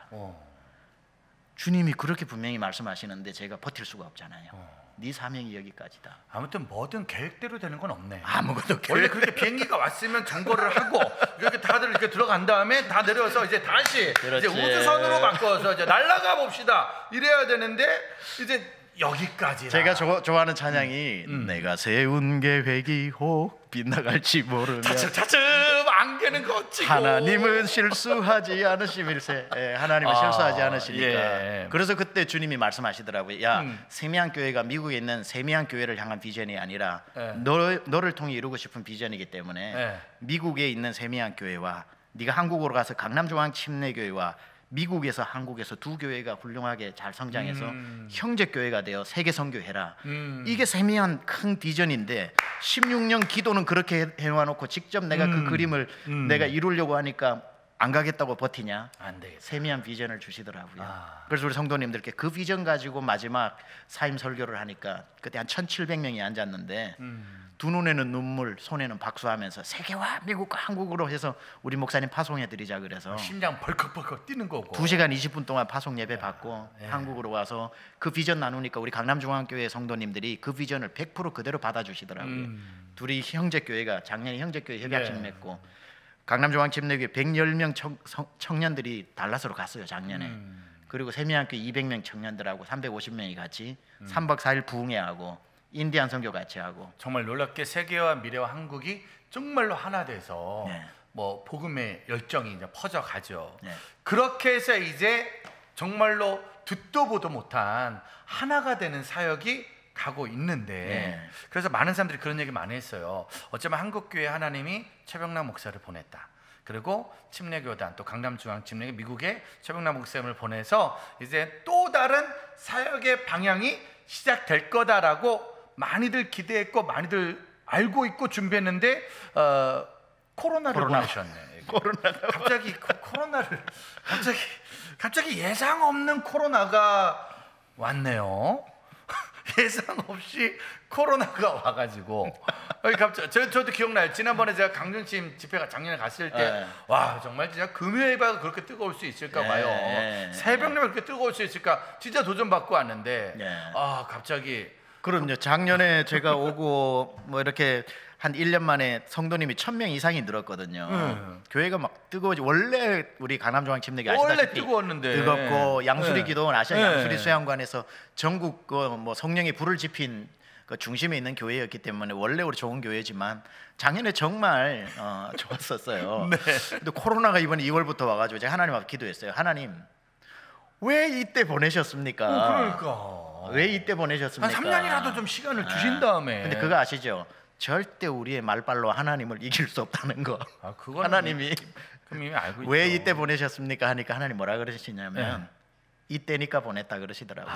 주님이 그렇게 분명히 말씀하시는데 제가 버틸 수가 없잖아요. 네 사명이 여기까지다. 아무튼 뭐든 계획대로 되는 건 없네. 아무것도 원래 그렇게 비행기가 왔으면 정거를 하고 이렇게 다들 이렇게 들어간 다음에 다 내려서 이제 다시 이제 우주선으로 바꿔서 이제 날아가 봅시다. 이래야 되는데 이제 여기까지. 제가 좋아하는 찬양이 내가 세운 계획이 혹 빗나갈지 모르면 차츰 안개는 거치고 하나님은 실수하지 않으심일세. 하나님은 실수하지 않으시니까. 그래서 그때 주님이 말씀하시더라고요. 야 세미한 교회가 미국에 있는 세미한 교회를 향한 비전이 아니라 너를 통해 이루고 싶은 비전이기 때문에 미국에 있는 세미한 교회와 네가 한국으로 가서 강남중앙침례교회와 미국에서 한국에서 두 교회가 훌륭하게 잘 성장해서 형제 교회가 되어 세계 선교해라. 이게 세미한 큰 비전인데 16년 기도는 그렇게 해와놓고 직접 내가 그 그림을 내가 이루려고 하니까 안 가겠다고 버티냐? 안 되겠다. 세미한 비전을 주시더라고요. 그래서 우리 성도님들께 그 비전 가지고 마지막 사임 설교를 하니까 그때 한 1,700명이 앉았는데 두 눈에는 눈물, 손에는 박수하면서 세계와 미국과 한국으로 해서 우리 목사님 파송해드리자 그래서 심장 벌컥벌컥 뛰는 거고 2시간 20분 동안 파송 예배 받고 한국으로 와서 그 비전 나누니까 우리 강남중앙교회 성도님들이 그 비전을 100% 그대로 받아주시더라고요. 둘이 형제교회가 작년에 형제교회 협약식 맺고 강남중앙침례교회 110명 청년들이 달라스로 갔어요 작년에. 그리고 세미한교회 200명 청년들하고 350명이 같이 3박 4일 부흥회하고 인디안 선교 같이 하고 정말 놀랍게 세계와 미래와 한국이 정말로 하나 돼서 네. 뭐 복음의 열정이 이제 퍼져가죠. 네. 그렇게 해서 이제 정말로 듣도 보도 못한 하나가 되는 사역이 가고 있는데 네. 그래서 많은 사람들이 그런 얘기 많이 했어요. 어쩌면 한국교회 하나님이 최병락 목사를 보냈다. 그리고 침례교단 또 강남중앙 침례교 미국에 최병락 목사님을 보내서 이제 또 다른 사역의 방향이 시작될 거다라고 많이들 기대했고 많이들 알고 있고 준비했는데 코로나를 보내셨네. 갑자기 코로나를 갑자기 예상 없는 코로나가 왔네요. 예상 없이 코로나가 와가지고 갑자기 저도 기억나요. 지난번에 제가 강정심 집회가 작년에 갔을 때 와 정말 진짜 금요일바가 그렇게 뜨거울 수 있을까 봐요. 새벽녘에 그렇게 뜨거울 수 있을까 진짜 도전받고 왔는데 아 갑자기 그럼요. 작년에 제가 오고 뭐 이렇게 한 1년 만에 성도님이 1,000명 이상이 늘었거든요. 교회가 막 뜨거워지. 원래 우리 강남중앙침례교 아시다시피 원래 뜨거웠는데 뜨겁고 양수리 기도원 아시아 양수리 수양관에서 전국 뭐 성령의 불을 지핀 그 중심에 있는 교회였기 때문에 원래 우리 좋은 교회지만 작년에 정말 좋았었어요. 근데 코로나가 이번 2월부터 와가지고 제가 하나님 앞에 기도했어요. 하나님 왜 이때 보내셨습니까? 그러니까 왜 이때 보내셨습니까? 한 3년이라도 좀 시간을 주신 다음에. 근데 그거 아시죠? 절대 우리의 말발로 하나님을 이길 수 없다는 거. 하나님이 그럼 이미 알고 왜 있죠. 이때 보내셨습니까? 하니까 하나님 뭐라 그러시냐면 이때니까 보냈다 그러시더라고요.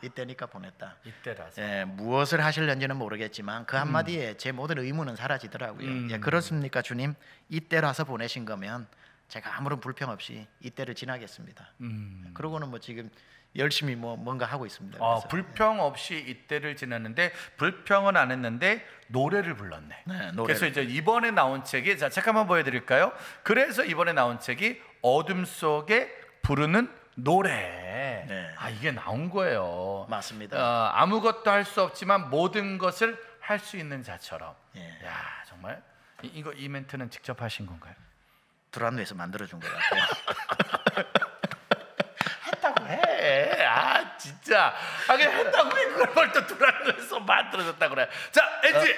이때니까 보냈다. 이때라서. 무엇을 하실는지는 모르겠지만 그 한마디에 제 모든 의문은 사라지더라고요. 그렇습니까 주님? 이때라서 보내신 거면 제가 아무런 불평 없이 이때를 지나겠습니다. 그러고는 뭐 지금 열심히 뭔가 하고 있습니다. 불평 없이 이때를 지났는데 불평은 안 했는데 노래를 불렀네. 그래서 이제 이번에 나온 책이 자 잠깐만 보여드릴까요? 그래서 이번에 나온 책이 어둠 속에 부르는 노래. 이게 나온 거예요. 맞습니다. 아무것도 할 수 없지만 모든 것을 할 수 있는 자처럼. 야 정말 이 멘트는 직접 하신 건가요? 두란노에서 만들어준 것 같아요. 했다고 해. 진짜. 그냥 했다고 해. 그걸 벌써 두란노에서 만들어졌다 그래. 자,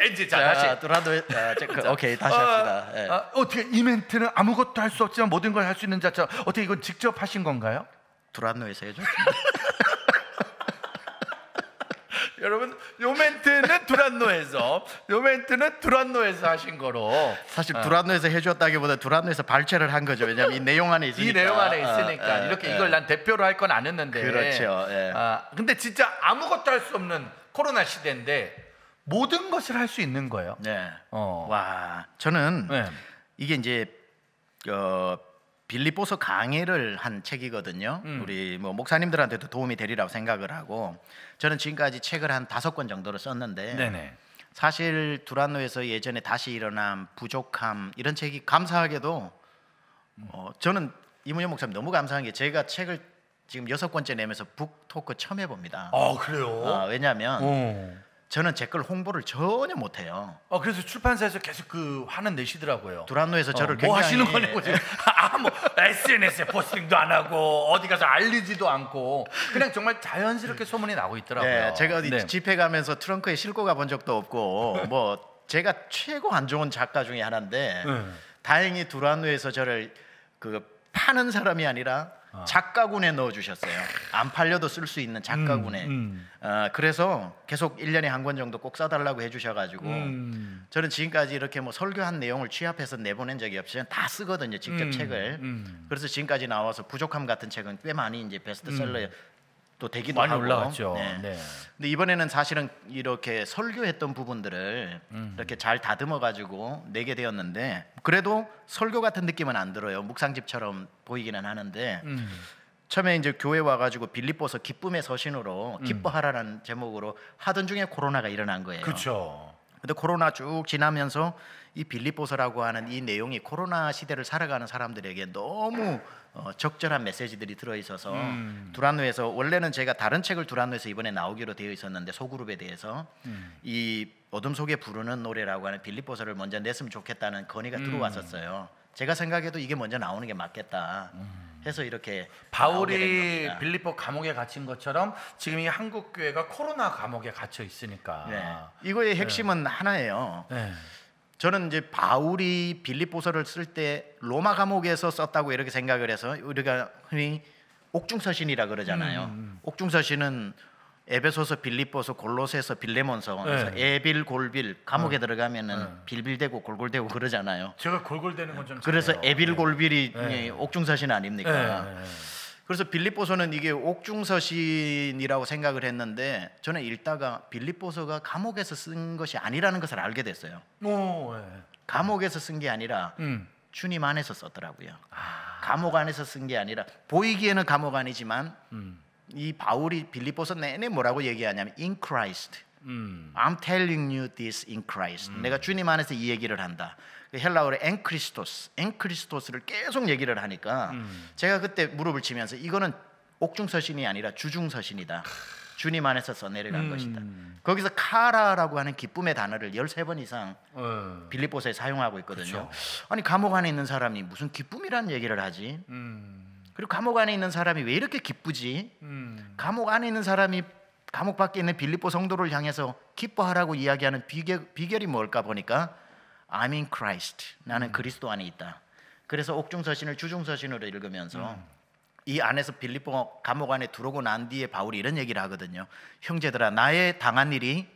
엔지. 자, 다시. 두란노에 오케이, 다시 합시다. 어떻게 이 멘트는 아무것도 할 수 없지만 모든 걸 할 수 있는 자처럼 어떻게 이건 직접 하신 건가요? 두란노에서 해줬습니다. 여러분, 요 멘트는 두란노에서 하신 거로. 사실 두란노에서 해줬다기보다 두란노에서 발췌를 한 거죠. 왜냐하면 이 내용 안에 있으니까. 이 내용 안에 있으니까 이렇게 이걸 난 대표로 할 건 아니었는데. 그렇죠. 근데 진짜 아무것도 할 수 없는 코로나 시대인데 모든 것을 할 수 있는 거예요. 와, 저는 이게 이제 빌립보서 강해를 한 책이거든요. 우리 뭐 목사님들한테도 도움이 되리라고 생각을 하고 저는 지금까지 책을 한 5권 정도를 썼는데 사실 두란노에서 예전에 다시 일어남, 부족함 이런 책이 감사하게도 저는 이문현 목사님 너무 감사한 게 제가 책을 지금 6권째 내면서 북토크 처음 해봅니다. 그래요? 왜냐하면 저는 제 걸 홍보를 전혀 못해요. 그래서 출판사에서 계속 그 화는 내시더라고요. 두란노에서 저를 뭐 굉장히 하시는 거냐고 지금 뭐 SNS에 포스팅도 안 하고 어디 가서 알리지도 않고 그냥 정말 자연스럽게 소문이 나고 있더라고요. 제가 어디 집회 가면서 트렁크에 싣고 가본 적도 없고 뭐 제가 최고 안 좋은 작가 중에 하나인데 다행히 두란노에서 저를 그 파는 사람이 아니라 작가군에 넣어주셨어요. 안 팔려도 쓸 수 있는 작가군에. 그래서 계속 1년에 한 권 정도 꼭 써달라고 해주셔가지고 저는 지금까지 이렇게 뭐 설교한 내용을 취합해서 내보낸 적이 없어요. 다 쓰거든요, 직접 책을. 그래서 지금까지 나와서 부족함 같은 책은 꽤 많이 이제 베스트셀러에 또 되기도 많이 하고. 올라왔죠. 네. 네. 근데 이번에는 사실은 이렇게 설교했던 부분들을 이렇게 잘 다듬어 가지고 내게 되었는데 그래도 설교 같은 느낌은 안 들어요. 묵상집처럼 보이기는 하는데 처음에 이제 교회 와가지고 빌립보서 기쁨의 서신으로 기뻐하라는 제목으로 하던 중에 코로나가 일어난 거예요. 그렇죠. 근데 코로나 쭉 지나면서 이 빌립보서라고 하는 이 내용이 코로나 시대를 살아가는 사람들에게 너무 적절한 메시지들이 들어있어서 두란노에서 원래는 제가 다른 책을 두란노에서 이번에 나오기로 되어 있었는데 소그룹에 대해서 이 어둠 속에 부르는 노래라고 하는 빌립보서를 먼저 냈으면 좋겠다는 건의가 들어왔었어요. 제가 생각해도 이게 먼저 나오는 게 맞겠다 해서 이렇게 바울이 빌립보 감옥에 갇힌 것처럼 지금 이 한국 교회가 코로나 감옥에 갇혀 있으니까 네. 이거의 핵심은 하나예요. 네. 저는 이제 바울이 빌립보서를 쓸 때 로마 감옥에서 썼다고 이렇게 생각을 해서 우리가 흔히 옥중서신이라 그러잖아요. 옥중서신은 에베소서, 빌립보서, 골로새서, 빌레몬서, 그래서 에빌, 골빌 감옥에 들어가면은 빌빌대고 골골대고 그러잖아요. 제가 골골대는 건 좀 그래서 잘해요. 에빌, 골빌이 옥중서신 아닙니까? 그래서 빌립보서는 이게 옥중서신이라고 생각을 했는데 저는 읽다가 빌립보서가 감옥에서 쓴 것이 아니라는 것을 알게 됐어요. 감옥에서 쓴 게 아니라 주님 안에서 썼더라고요. 감옥 안에서 쓴 게 아니라 보이기에는 감옥 아니지만 이 바울이 빌립보서 내내 뭐라고 얘기하냐면 in Christ. I'm telling you this in Christ. 내가 주님 안에서 이 얘기를 한다. 헬라어로 엔크리스토스를 계속 얘기를 하니까 제가 그때 무릎을 치면서 이거는 옥중서신이 아니라 주중서신이다. 주님 안에서 써내려간 것이다. 거기서 카라라고 하는 기쁨의 단어를 13번 이상 빌립보서에 사용하고 있거든요. 그쵸. 아니 감옥 안에 있는 사람이 무슨 기쁨이라는 얘기를 하지? 그리고 감옥 안에 있는 사람이 왜 이렇게 기쁘지? 감옥 안에 있는 사람이 감옥 밖에 있는 빌립보 성도를 향해서 기뻐하라고 이야기하는 비결이 뭘까 보니까 I'm in Christ. 나는 그리스도 안에 있다. 그래서 옥중서신을 주중서신으로 읽으면서 이 안에서 빌립보 감옥 안에 들어오고 난 뒤에 바울이 이런 얘기를 하거든요. 형제들아, 나의 당한 일이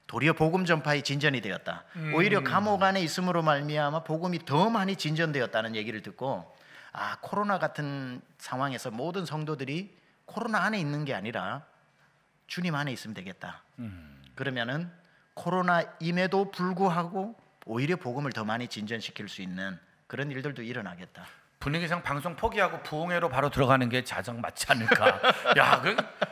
도리어 복음 전파의 진전이 되었다. 오히려 감옥 안에 있음으로 말미암아 복음이 더 많이 진전되었다는 얘기를 듣고 코로나 같은 상황에서 모든 성도들이 코로나 안에 있는 게 아니라 주님 안에 있으면 되겠다. 그러면은 코로나임에도 불구하고 오히려 복음을 더 많이 진전시킬 수 있는 그런 일들도 일어나겠다. 분위기상 방송 포기하고 부흥회로 바로 들어가는 게 자정 맞지 않을까? 야,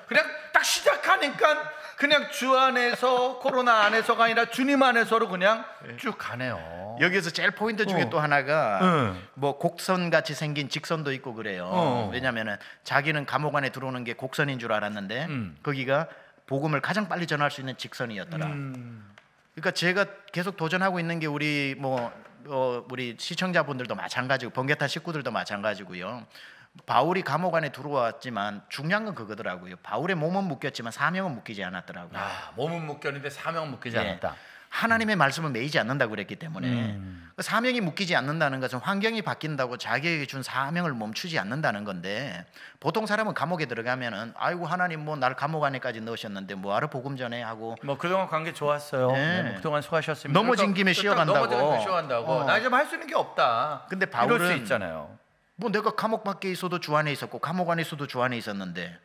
그냥 딱 시작하니까 그냥 주 안에서 코로나 안에서가 아니라 주님 안에서로 그냥 쭉 가네요. 여기서 제일 포인트 중에 또 하나가 뭐 곡선 같이 생긴 직선도 있고 그래요. 왜냐하면은 자기는 감옥 안에 들어오는 게 곡선인 줄 알았는데 거기가 복음을 가장 빨리 전할 수 있는 직선이었더라. 그러니까 제가 계속 도전하고 있는 게 우리 우리 시청자분들도 마찬가지고 번개타 식구들도 마찬가지고요. 바울이 감옥 안에 들어왔지만 중요한 건 그거더라고요. 바울의 몸은 묶였지만 사명은 묶이지 않았더라고요. 몸은 묶였는데 사명은 묶이지 않았다. 하나님의 말씀은 매이지 않는다고 그랬기 때문에 사명이 묶이지 않는다는 것은 환경이 바뀐다고 자기에게 준 사명을 멈추지 않는다는 건데 보통 사람은 감옥에 들어가면은 아이고 하나님 뭐 날 감옥 안에까지 넣으셨는데 뭐하러 복음 전해 하고 뭐 그동안 관계 좋았어요. 뭐 그동안 수고하셨습니다. 넘어진 김에 쉬어간다고. 나 좀 할 수 있는 게 없다. 근데 바울은 이럴 수 있잖아요. 뭐 내가 감옥 밖에 있어도 주 안에 있었고 감옥 안에 있어도 주 안에 있었는데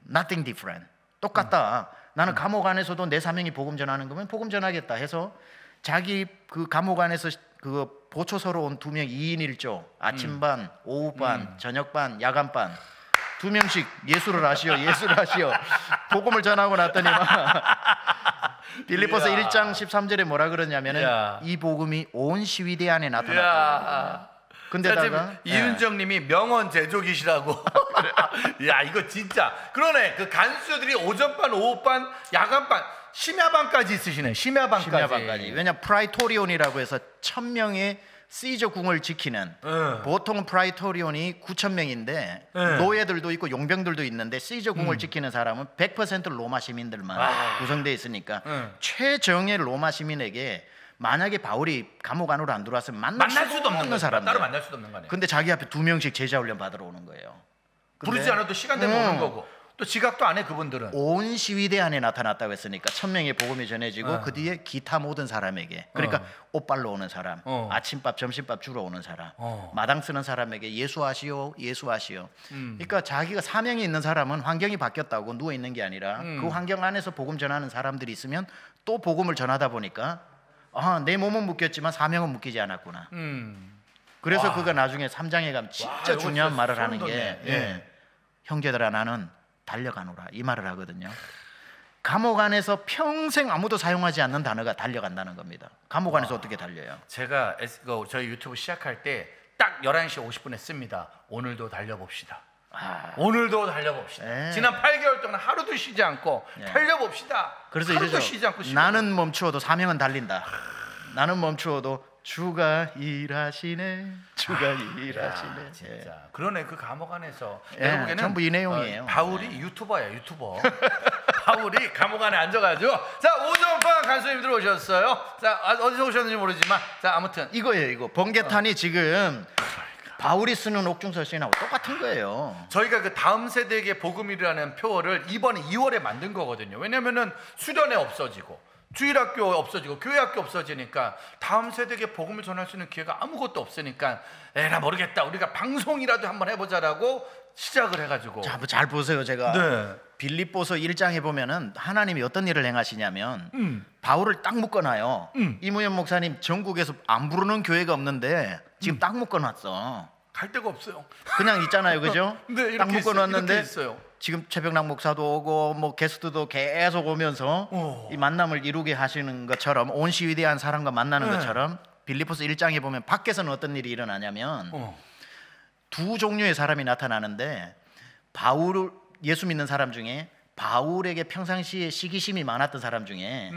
nothing different. 똑같다. 나는 감옥 안에서도 내 사명이 복음 전하는 거면 복음 전하겠다 해서 자기 그 감옥 안에서 그 보초서로 온 2명 2인 1조 아침반, 오후반, 저녁반, 야간반 2명씩 예수를 하시오 복음을 전하고 났더니 빌립보서 1장 13절에 뭐라 그러냐면은 이 복음이 온 시위대 안에 나타났다. 근데다가 이윤정님이 명언 제조기시라고. 야 이거 진짜 그러네. 그 간수들이 오전반, 오후반, 야간반, 심야반까지 있으시네. 심야반까지. 왜냐 프라이토리온이라고 해서 1000명의 시저 궁을 지키는 보통 프라이토리온이 9,000명인데 노예들도 있고 용병들도 있는데 시저 궁을 지키는 사람은 100% 로마 시민들만 구성되어 있으니까 최정예 로마 시민에게 만약에 바울이 감옥 안으로 안 들어왔으면 만날 수도 없는 사람들. 따로 만날 수도 없는 거네요. 근데 자기 앞에 2명씩 제자 훈련 받으러 오는 거예요. 부르지 않아도 시간 되면 오는 거고 또 지각도 안 해 그분들은. 온 시위대 안에 나타났다고 했으니까 1000명의 복음이 전해지고 그 뒤에 기타 모든 사람에게, 그러니까 옷 빨러 오는 사람, 아침밥 점심밥 주러 오는 사람, 마당 쓰는 사람에게 예수하시오 예수하시오. 그러니까 자기가 사명이 있는 사람은 환경이 바뀌었다고 누워 있는 게 아니라 그 환경 안에서 복음 전하는 사람들이 있으면 또 복음을 전하다 보니까 내 몸은 묶였지만 사명은 묶이지 않았구나. 그래서 그가 나중에 3장에 가면 진짜 중요한 말을 하는 게 형제들아 나는 달려가노라 이 말을 하거든요. 감옥 안에서 평생 아무도 사용하지 않는 단어가 달려간다는 겁니다. 감옥 안에서 어떻게 달려요? 제가 저희 유튜브 시작할 때 딱 11시 50분에 씁니다. 오늘도 달려봅시다. 오늘도 달려봅시다. 지난 8개월 동안 하루도 쉬지 않고 달려봅시다. 그래서 하루도 이제 쉬지 않고 나는 멈추어도 사명은 달린다. 나는 멈추어도 주가 일하시네. 주가 일하시네. 진짜 그러네. 그 감옥 안에서 내가 보기에는 전부 이 내용이에요. 바울이 유튜버야 유튜버. 바울이 감옥 안에 앉아가지고 자 오정빵 간수님들 오셨어요. 자 어디서 오셨는지 모르지만 자 아무튼 이거예요. 이거 번개탄이 지금 바울이 쓰는 옥중서신하고 똑같은 거예요. 저희가 그 다음 세대에게 복음이라는 표어를 이번에 2월에 만든 거거든요. 왜냐면은 수련회 없어지고 주일학교 없어지고 교회학교 없어지니까 다음 세대에게 복음을 전할 수 있는 기회가 아무것도 없으니까 에라 모르겠다 우리가 방송이라도 한번 해보자라고 시작을 해가지고. 자, 잘 보세요. 제가 빌립보서 1장에 보면은 하나님이 어떤 일을 행하시냐면 바울을 딱 묶어놔요. 이무현 목사님 전국에서 안 부르는 교회가 없는데 지금 딱 묶어놨어. 갈 데가 없어요. 그냥 있잖아요, 그죠? 네, 딱 묶어놨는데 있어요. 지금 최병락 목사도 오고 뭐 게스트도 계속 오면서 이 만남을 이루게 하시는 것처럼 온 시위대한 사람과 만나는 것처럼 빌립보서 1장에 보면 밖에서는 어떤 일이 일어나냐면 두 종류의 사람이 나타나는데 바울 예수 믿는 사람 중에 바울에게 평상시에 시기심이 많았던 사람 중에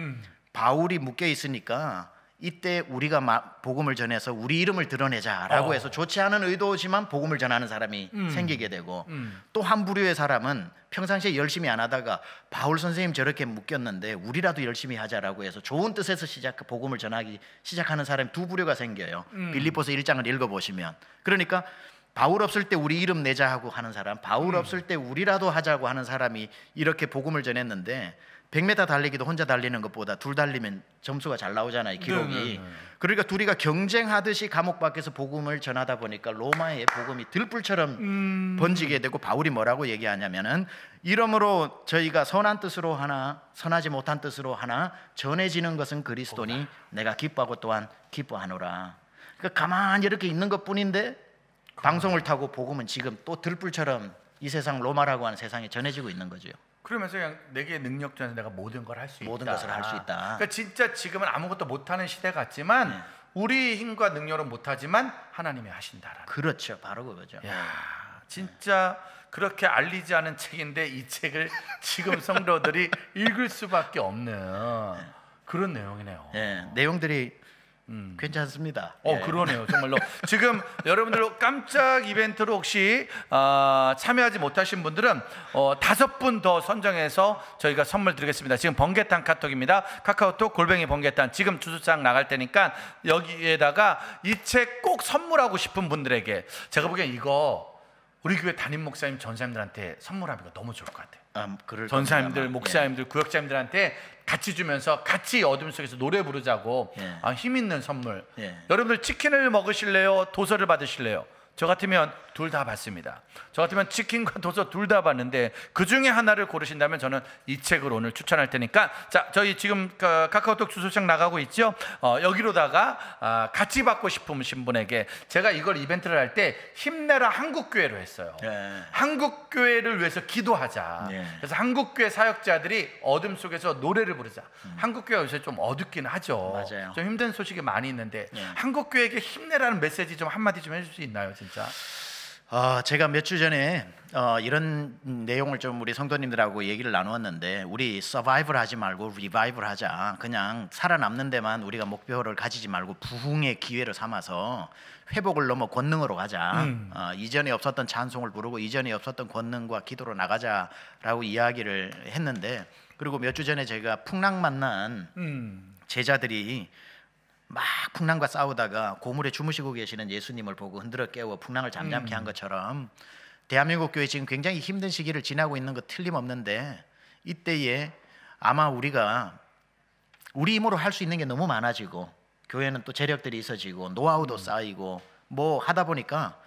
바울이 묶여 있으니까 이때 우리가 복음을 전해서 우리 이름을 드러내자라고 해서 좋지 않은 의도지만 복음을 전하는 사람이 생기게 되고 또 한 부류의 사람은 평상시에 열심히 안 하다가 바울 선생님 저렇게 묶였는데 우리라도 열심히 하자라고 해서 좋은 뜻에서 복음을 전하기 시작하는 사람이 두 부류가 생겨요. 빌립보서 1장을 읽어보시면 그러니까 바울 없을 때 우리 이름 내자 하고 하는 사람, 바울 없을 때 우리라도 하자고 하는 사람이 이렇게 복음을 전했는데 100m 달리기도 혼자 달리는 것보다 둘 달리면 점수가 잘 나오잖아요, 기록이. 그러니까 둘이가 경쟁하듯이 감옥 밖에서 복음을 전하다 보니까 로마의 복음이 들불처럼 번지게 되고 바울이 뭐라고 얘기하냐면은 이러므로 저희가 선한 뜻으로 하나 선하지 못한 뜻으로 하나 전해지는 것은 그리스도니 내가 기뻐하고 또한 기뻐하노라. 그러니까 가만히 이렇게 있는 것뿐인데 방송을 타고 복음은 지금 또 들불처럼 이 세상 로마라고 하는 세상에 전해지고 있는 거죠. 그러면서 그냥 내게 능력 전에 내가 모든 걸 할 수 있다. 모든 것을 할 수 있다. 그러니까 진짜 지금은 아무것도 못하는 시대 같지만 우리 힘과 능력은 못하지만 하나님이 하신다라는. 그렇죠, 바로 그거죠. 야, 진짜 그렇게 알리지 않은 책인데 이 책을 지금 성도들이 읽을 수밖에 없는 그런 내용이네요. 내용들이 괜찮습니다. 그러네요. 정말로 지금 여러분들 깜짝 이벤트로 혹시 참여하지 못하신 분들은 5분 더 선정해서 저희가 선물 드리겠습니다. 지금 번개탄 카톡입니다. 카카오톡 번개탄 지금 주소창 나갈 테니까 여기에다가 이 책 꼭 선물하고 싶은 분들에게 제가 보기엔 이거 우리 교회 담임 목사님 전사님들한테 선물하기가 너무 좋을 것 같아요. 전사님들, 목사님들, 구역장님들한테 같이 주면서 같이 어둠 속에서 노래 부르자고 힘 있는 선물. 여러분들 치킨을 먹으실래요? 도서를 받으실래요? 저 같으면 둘 다 받습니다. 저 같으면 치킨과 도서 둘 다 받는데 그 중에 하나를 고르신다면 저는 이 책을 오늘 추천할 테니까 자 저희 지금 카카오톡 주소창 나가고 있죠. 여기로다가 같이 받고 싶으신 분에게 제가 이걸 이벤트를 할 때 힘내라 한국교회로 했어요. 한국교회를 위해서 기도하자. 그래서 한국교회 사역자들이 어둠 속에서 노래를 부르자. 한국교회가 요새 좀 어둡긴 하죠. 맞아요. 좀 힘든 소식이 많이 있는데 한국교회에게 힘내라는 메시지 좀 한마디 좀 해줄 수 있나요, 진짜? 제가 몇 주 전에 이런 내용을 좀 우리 성도님들하고 얘기를 나누었는데 우리 서바이벌 하지 말고 리바이벌 하자. 그냥 살아남는 데만 우리가 목표를 가지지 말고 부흥의 기회를 삼아서 회복을 넘어 권능으로 가자. 이전에 없었던 찬송을 부르고 이전에 없었던 권능과 기도로 나가자라고 이야기를 했는데 그리고 몇 주 전에 제가 풍랑 만난 제자들이 막 풍랑과 싸우다가 고물에 주무시고 계시는 예수님을 보고 흔들어 깨워 풍랑을 잠잠케 한 것처럼 대한민국 교회 지금 굉장히 힘든 시기를 지나고 있는 거 틀림없는데 이때에 아마 우리가 우리 힘으로 할 수 있는 게 너무 많아지고 교회는 또 재력들이 있어지고 노하우도 쌓이고 뭐 하다 보니까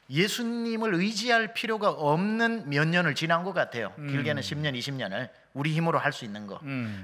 예수님을 의지할 필요가 없는 몇 년을 지난 것 같아요. 길게는 10년, 20년을 우리 힘으로 할 수 있는 거.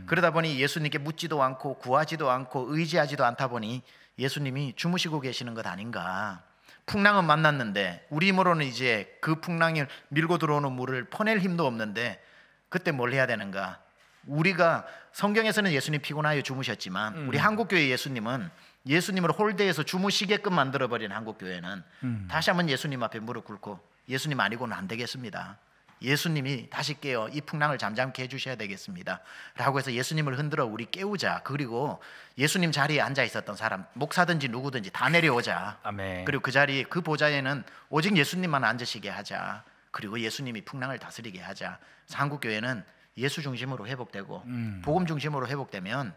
그러다 보니 예수님께 묻지도 않고 구하지도 않고 의지하지도 않다 보니 예수님이 주무시고 계시는 것 아닌가. 풍랑은 만났는데 우리 힘으로는 이제 그 풍랑을 밀고 들어오는 물을 퍼낼 힘도 없는데 그때 뭘 해야 되는가. 우리가 성경에서는 예수님 피곤하여 주무셨지만 우리 한국교회 예수님은 예수님을 홀대해서 주무시게끔 만들어버린 한국교회는 다시 한번 예수님 앞에 무릎 꿇고 예수님 아니고는 안 되겠습니다. 예수님이 다시 깨어 이 풍랑을 잠잠케 해주셔야 되겠습니다 라고 해서 예수님을 흔들어 우리 깨우자. 그리고 예수님 자리에 앉아 있었던 사람 목사든지 누구든지 다 내려오자. 아멘. 그리고 그 자리에 그 보좌에는 오직 예수님만 앉으시게 하자. 그리고 예수님이 풍랑을 다스리게 하자. 한국교회는 예수 중심으로 회복되고 복음 중심으로 회복되면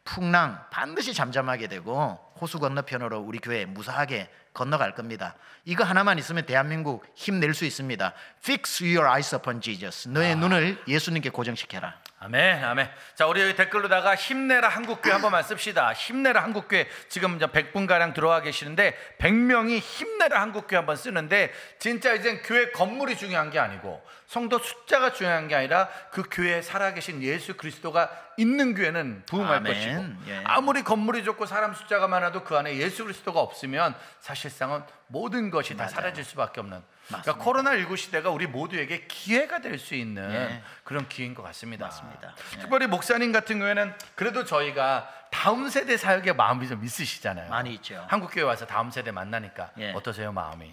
풍랑 반드시 잠잠하게 되고 호수 건너편으로 우리 교회 무사하게 건너갈 겁니다. 이거 하나만 있으면 대한민국 힘낼 수 있습니다. Fix your eyes upon Jesus. 너의 눈을 예수님께 고정시켜라. 아멘, 아멘. 자, 우리 여기 댓글로다가 힘내라 한국교회 한 번만 씁시다. 힘내라 한국교회. 지금 이제 100분 가량 들어와 계시는데 100명이 힘내라 한국교회 한번 쓰는데 진짜 이젠 교회 건물이 중요한 게 아니고 성도 숫자가 중요한 게 아니라 그 교회에 살아계신 예수 그리스도가 있는 교회는 부흥할 아멘. 것이고 예. 아무리 건물이 좋고 사람 숫자가 많아도 그 안에 예수 그리스도가 없으면 사실상은 모든 것이 다 사라질 수밖에 없는. 그러니까 코로나19 시대가 우리 모두에게 기회가 될 수 있는 예. 그런 기회인 것 같습니다. 맞습니다. 예. 특별히 목사님 같은 경우에는 그래도 저희가 다음 세대 사역에 마음이 좀 있으시잖아요. 많이 있죠. 한국교회 와서 다음 세대 만나니까 예. 어떠세요, 마음이?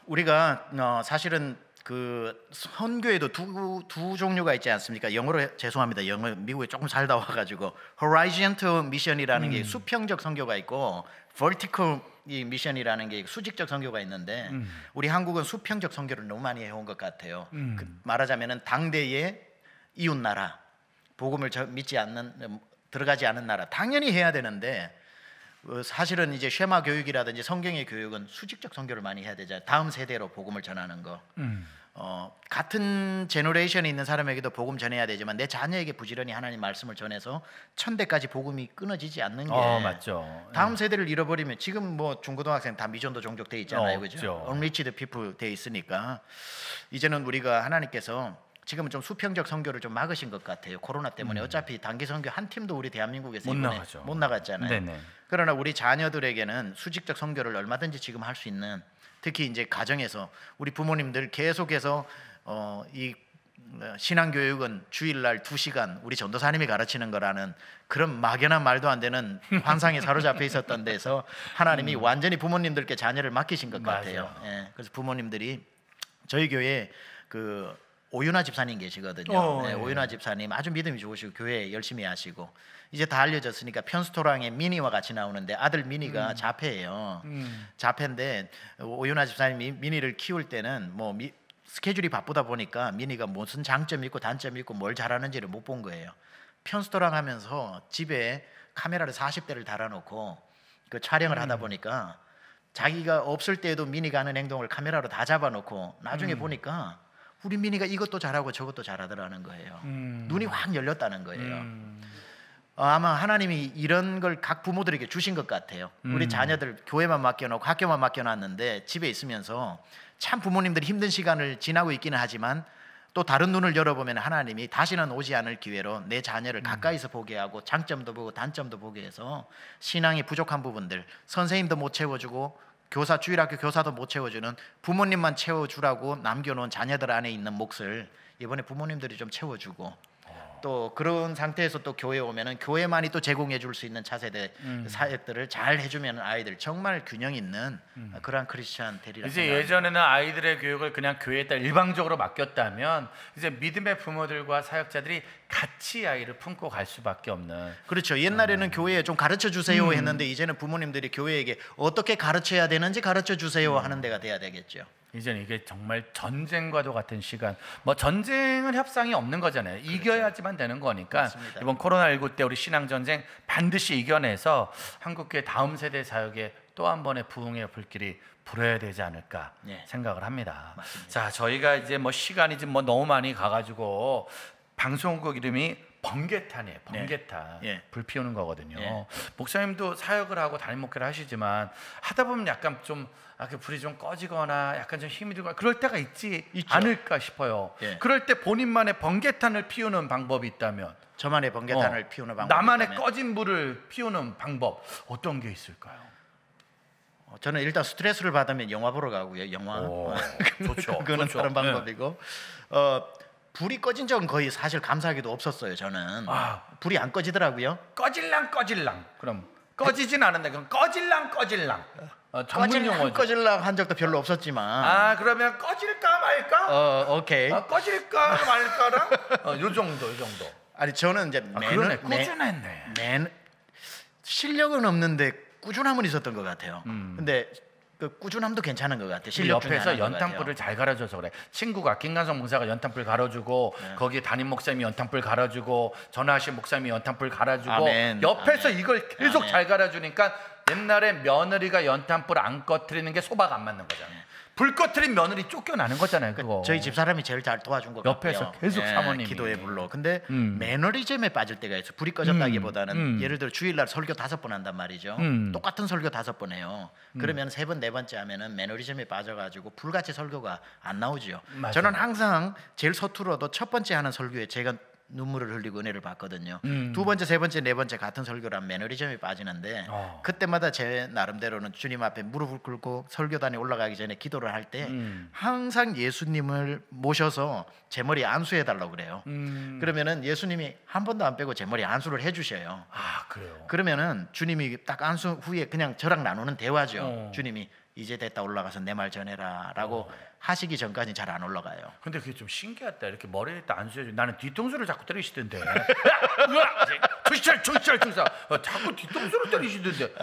우리가 사실은 그 선교에도 두 종류가 있지 않습니까? 영어로 죄송합니다. 영어 미국에 조금 살다 와가지고 horizontal mission이라는 게 수평적 선교가 있고 vertical 미션이라는 게 수직적 선교가 있는데 우리 한국은 수평적 선교를 너무 많이 해온 것 같아요. 말하자면은 당대의 이웃 나라 복음을 믿지 않는 들어가지 않은 나라 당연히 해야 되는데 사실은 이제 쉐마 교육이라든지 성경의 교육은 수직적 선교를 많이 해야 되잖아요. 다음 세대로 복음을 전하는 거. 같은 제너레이션에 있는 사람에게도 복음 전해야 되지만 내 자녀에게 부지런히 하나님 말씀을 전해서 천대까지 복음이 끊어지지 않는 게 맞죠. 다음 세대를 잃어버리면 지금 뭐 중고등학생 다 미전도 종족 돼 있잖아요, 그죠? Unreached people 돼 있으니까 이제는 우리가 하나님께서 지금은 좀 수평적 선교를 좀 막으신 것 같아요. 코로나 때문에 어차피 단기 선교 한 팀도 우리 대한민국에서 못 나갔잖아요. 네네. 그러나 우리 자녀들에게는 수직적 선교를 얼마든지 지금 할 수 있는 특히 이제 가정에서 우리 부모님들 계속해서 이 신앙교육은 주일날 2시간 우리 전도사님이 가르치는 거라는 그런 막연한 말도 안 되는 환상에 사로잡혀 있었던 데서 하나님이 완전히 부모님들께 자녀를 맡기신 것 같아요. 예, 그래서 부모님들이 저희 교회에 그 오윤아 집사님 계시거든요. 네, 오윤아 집사님 아주 믿음이 좋으시고 교회 열심히 하시고 이제 다 알려졌으니까 편스토랑에 미니와 같이 나오는데 아들 미니가 자폐예요. 자폐인데 오윤아 집사님이 미니를 키울 때는 뭐 스케줄이 바쁘다 보니까 미니가 무슨 장점이 있고 단점이 있고 뭘 잘하는지를 못 본 거예요. 편스토랑 하면서 집에 카메라를 40대를 달아놓고 그 촬영을 하다 보니까 자기가 없을 때에도 미니가 하는 행동을 카메라로 다 잡아놓고 나중에 보니까 우리 미니가 이것도 잘하고 저것도 잘하더라는 거예요. 눈이 확 열렸다는 거예요. 아마 하나님이 이런 걸 각 부모들에게 주신 것 같아요. 우리 자녀들 교회만 맡겨놓고 학교만 맡겨놨는데 집에 있으면서 참 부모님들이 힘든 시간을 지나고 있기는 하지만 또 다른 눈을 열어보면 하나님이 다시는 오지 않을 기회로 내 자녀를 가까이서 보게 하고 장점도 보고 단점도 보게 해서 신앙이 부족한 부분들 선생님도 못 채워주고 주일학교 교사도 못 채워주는 부모님만 채워주라고 남겨놓은 자녀들 안에 있는 몫을 이번에 부모님들이 좀 채워주고 또 그런 상태에서 또 교회에 오면은 교회만이 또 제공해 줄 수 있는 차세대 사역들을 잘 해주면 아이들 정말 균형 있는 그러한 크리스찬 대리라. 이제 예전에는 아이들의 교육을 그냥 교회에다 일방적으로 맡겼다면 이제 믿음의 부모들과 사역자들이 같이 아이를 품고 갈 수밖에 없는. 그렇죠. 옛날에는 교회에 좀 가르쳐 주세요 했는데 이제는 부모님들이 교회에게 어떻게 가르쳐야 되는지 가르쳐 주세요 하는 데가 돼야 되겠죠. 이제는 이게 정말 전쟁과도 같은 시간. 뭐 전쟁은 협상이 없는 거잖아요. 그렇죠. 이겨야지만 되는 거니까. 맞습니다. 이번 코로나19 때 우리 신앙 전쟁 반드시 이겨내서 한국교회 다음 세대 사역에 또 한 번의 부흥의 불길이 불어야 되지 않을까 생각을 합니다. 맞습니다. 자, 저희가 이제 뭐 시간이 지금 뭐 너무 많이 가가지고 방송국 이름이 번개탄이에요. 번개탄. 불 피우는 거거든요. 목사님도 사역을 하고 담임 목회를 하시지만 하다 보면 약간 좀 불이 좀 꺼지거나 약간 좀 힘이 들거나 그럴 때가 있죠. 않을까 싶어요. 그럴 때 본인만의 번개탄을 피우는 방법이 있다면, 저만의 번개탄을 피우는 방법, 나만의 있다면, 꺼진 불을 피우는 방법 어떤 게 있을까요? 저는 일단 스트레스를 받으면 영화 보러 가고요. 영화. 좋죠. 그거는 다른 방법이고. 불이 꺼진 적은 거의 사실 감사하게도 없었어요. 저는. 불이 안 꺼지더라고요. 꺼질랑. 그럼 꺼지진 않은데 그럼 꺼질랑. 전문 용어죠. 꺼질랑 한 적도 별로 없었지만. 그러면 꺼질까 말까? 오케이. 꺼질까 말까랑 요 정도. 아니 저는 이제 꾸준했네. 실력은 없는데 꾸준함은 있었던 것 같아요. 근데 그 꾸준함도 괜찮은 것 같아요. 옆에서 연탄불을 잘 갈아줘서 그래. 친구가 김관성 목사가 연탄불 갈아주고 거기에 담임 목사님이 연탄불 갈아주고 전하신 목사님이 연탄불 갈아주고 옆에서 이걸 계속 잘 갈아주니까 옛날에 며느리가 연탄불 안 꺼트리는 게 소박 안 맞는 거잖아요. 불 꺼트린 며느리 쫓겨나는 거잖아요. 그거. 저희 집사람이 제일 잘 도와준 것 같아요. 옆에서 계속 사모님이 기도의 불로. 근데 매너리즘에 빠질 때가 있어. 불이 꺼졌다기보다는 예를 들어 주일날 설교 5번 한단 말이죠. 똑같은 설교 5번 해요. 그러면 3번 4번째 하면은 매너리즘에 빠져가지고 불같이 설교가 안 나오죠. 맞아요. 저는 항상 제일 서툴어도 첫 번째 하는 설교에 제가 눈물을 흘리고 은혜를 받거든요. 2번째, 3번째, 4번째 같은 설교란 매너리즘에 빠지는데 그때마다 제 나름대로는 주님 앞에 무릎을 꿇고 설교단에 올라가기 전에 기도를 할 때 항상 예수님을 모셔서 제 머리에 안수해 달라고 그래요. 그러면은 예수님이 한 번도 안 빼고 제 머리에 안수를 해주셔요. 그래요. 그러면은 주님이 딱 안수 후에 그냥 저랑 나누는 대화죠. 주님이 이제 됐다, 올라가서 내 말 전해라라고 하시기 전까지 잘 안 올라가요. 근데 그게 좀 신기하다. 이렇게 머리에 딱 안수해주고 나는 뒤통수를 자꾸 때리시던데. 정신 자꾸 뒤통수를 때리시던데.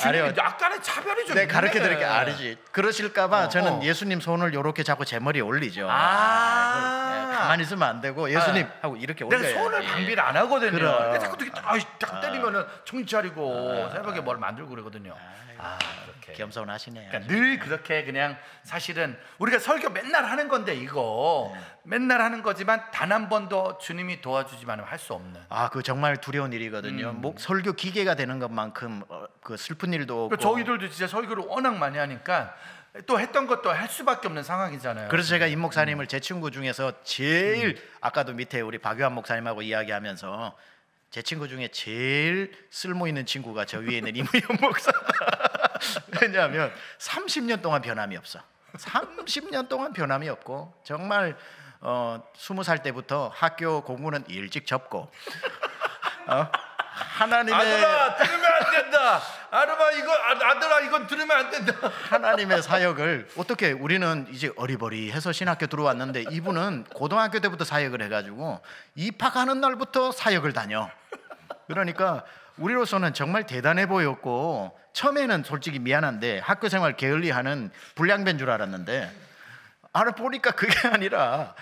주님이 약간의 차별이 좀. 네, 가르쳐 드릴게 아니지. 그러실까봐 저는 예수님 손을 이렇게 자꾸 제 머리에 올리죠. 가만히 있으면 안 되고 예수님 하고 이렇게 올려요. 내가 손을 방비를 안 하거든요. 그러니까 자꾸 자꾸 때리면은 정신 차리고 새벽에 뭘 만들고 그러거든요. 그렇게 겸손하시네요. 그러니까 늘 그렇게 그냥 사실은 우리가 설교 맨날 하는 건데 이거 맨날 하는 거지만 단 한 번도 주님이 도와주지만 할 수 없는. 그 정말 두려운 일이거든요. 설교 기계가 되는 것만큼 그 슬픈 일도 없고. 저희들도 진짜 설교를 워낙 많이 하니까 또 했던 것도 할 수밖에 없는 상황이잖아요. 그래서 제가 임 목사님을 제 친구 중에서 제일 아까도 밑에 우리 박유한 목사님하고 이야기하면서 제 친구 중에 제일 쓸모 있는 친구가 저 위에 있는 이무현 목사. 왜냐하면 30년 동안 변함이 없어. 30년 동안 변함이 없고 정말 20살 때부터 학교 공부는 일찍 접고 하나님의 아들아 들으면 안 된다. 아들아 이건 들으면 안 된다. 하나님의 사역을 어떻게 우리는 이제 어리버리해서 신학교 들어왔는데 이분은 고등학교 때부터 사역을 해가지고 입학하는 날부터 사역을 다녀. 그러니까 우리로서는 정말 대단해 보였고 처음에는 솔직히 미안한데 학교생활 게을리하는 불량배인 줄 알았는데 알아보니까 그게 아니라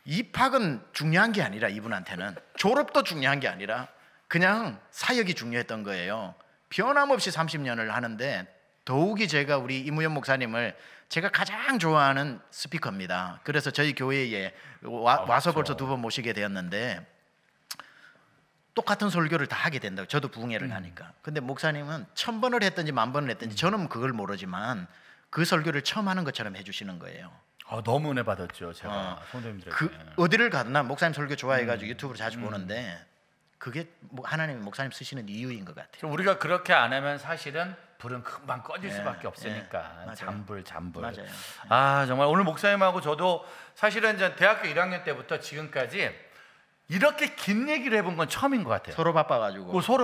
입학은 중요한 게 아니라 이분한테는 졸업도 중요한 게 아니라 그냥 사역이 중요했던 거예요. 변함없이 30년을 하는데 더욱이 제가 우리 이무현 목사님을 제가 가장 좋아하는 스피커입니다. 그래서 저희 교회에 와서 벌써 2번 모시게 되었는데 똑같은 설교를 다 하게 된다고. 저도 부흥회를 가니까. 근데 목사님은 1000번을 했든지 10,000번을 했든지 저는 그걸 모르지만 그 설교를 처음 하는 것처럼 해주시는 거예요. 너무 은혜 받았죠. 제가 성도님들에게. 어디를 가나 목사님 설교 좋아해가지고 유튜브를 자주 보는데 그게 하나님이 목사님 쓰시는 이유인 것 같아요. 우리가 그렇게 안 하면 사실은 불은 금방 꺼질 수밖에 없으니까. 맞아요. 잠불. 맞아요. 정말 오늘 목사님하고 저도 사실은 이제 대학교 1학년 때부터 지금까지 이렇게 긴 얘기를 해본 건 처음인 것 같아요. 서로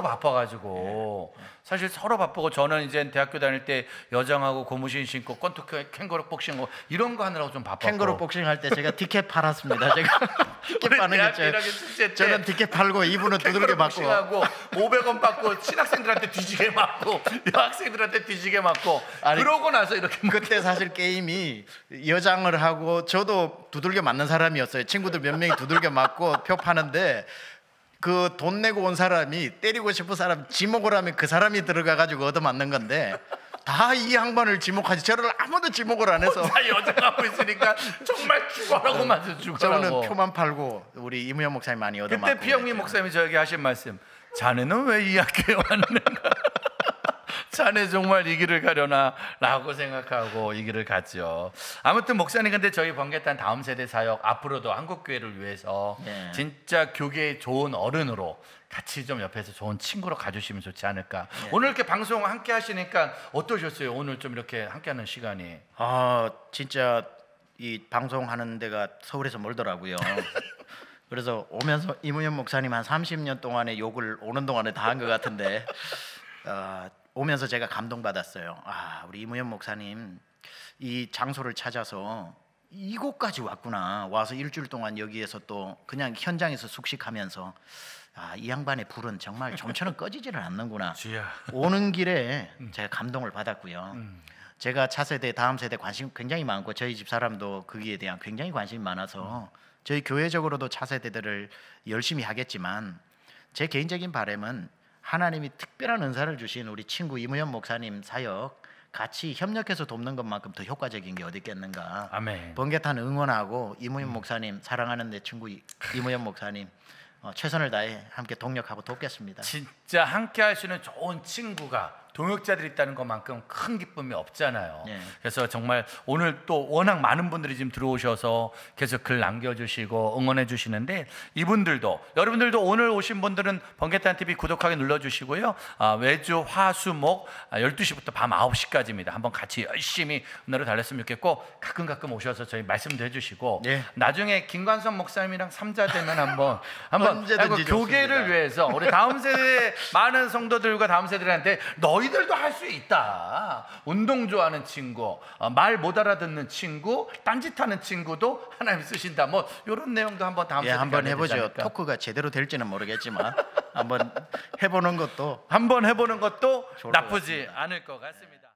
바빠가지고. 사실 서로 바쁘고 저는 이제 대학교 다닐 때 여장하고 고무신 신고 권투 캥거루 복싱 이런 거 하느라고 좀 바빴고. 캥거루 복싱 할 때 제가 티켓 팔았습니다. 제가 티켓 파는 게 저는 티켓 팔고 이분은 두들겨 맞고 500원 받고 신학생들한테 뒤지게 맞고 여학생들한테 뒤지게 맞고 그러고 나서 이렇게 그때 사실 게임이 여장을 하고 저도 두들겨 맞는 사람이었어요. 친구들 몇 명이 두들겨 맞고 표 파는데 그 돈 내고 온 사람이 때리고 싶은 사람 지목을 하면 그 사람이 들어가 가지고 얻어맞는 건데 다 이 양반을 지목하지 저를 아무도 지목을 안 해서 다 여장하고 있으니까 정말 죽어라고 맞아 죽어라고. 저는 표만 팔고 우리 이무현 목사님 많이 얻어맞고 그때 피영민 목사님이 저에게 하신 말씀, 자네는 왜 이 학교에 왔는가? 자네 정말 이 길을 가려나 라고 생각하고 이 길을 갔죠. 아무튼 목사님, 근데 저희 번개탄 다음 세대 사역 앞으로도 한국교회를 위해서 진짜 교계의 좋은 어른으로 같이 좀 옆에서 좋은 친구로 가주시면 좋지 않을까. 오늘 이렇게 방송 함께 하시니까 어떠셨어요? 오늘 좀 이렇게 함께하는 시간이. 진짜 이 방송하는 데가 서울에서 멀더라고요. 그래서 오면서 이무현 목사님 한 30년 동안의 욕을 오는 동안에 다 한 것 같은데 오면서 제가 감동받았어요. 우리 이무현 목사님 이 장소를 찾아서 이곳까지 왔구나. 와서 일주일 동안 여기에서 또 그냥 현장에서 숙식하면서 이 양반의 불은 정말 좀처럼 꺼지지를 않는구나. 오는 길에 제가 감동을 받았고요. 제가 차세대 다음 세대 관심 굉장히 많고 저희 집 사람도 거기에 대한 굉장히 관심이 많아서 저희 교회적으로도 차세대들을 열심히 하겠지만 제 개인적인 바람은 하나님이 특별한 은사를 주신 우리 친구 이무현 목사님 사역 같이 협력해서 돕는 것만큼 더 효과적인 게 어디 있겠는가. 아멘. 번개탄 응원하고 이무현 목사님 사랑하는 내 친구 이무현 목사님 최선을 다해 함께 동력하고 돕겠습니다. 진짜 함께 할 수 있는 좋은 친구가 동역자들이 있다는 것만큼 큰 기쁨이 없잖아요. 그래서 정말 오늘 또 워낙 많은 분들이 지금 들어오셔서 계속 글 남겨주시고 응원해 주시는데 이분들도, 여러분들도 오늘 오신 분들은 번개탄 TV 구독하기 눌러주시고요. 매주 화수목 12시부터 밤 9시까지입니다. 한번 같이 열심히 은혜로 달렸으면 좋겠고 가끔 오셔서 저희 말씀도 해주시고 나중에 김관성 목사님이랑 3자 되면 한번 교계를 위해서 우리 다음 세대 많은 성도들과 다음 세대들한테 너희들도 할 수 있다. 운동 좋아하는 친구, 말 못 알아듣는 친구, 딴짓하는 친구도 하나님 쓰신다. 뭐 이런 내용도 한번 다음 세대 한번 해보죠. 토크가 제대로 될지는 모르겠지만 한번 해보는 것도 나쁘지 않을 것 같습니다.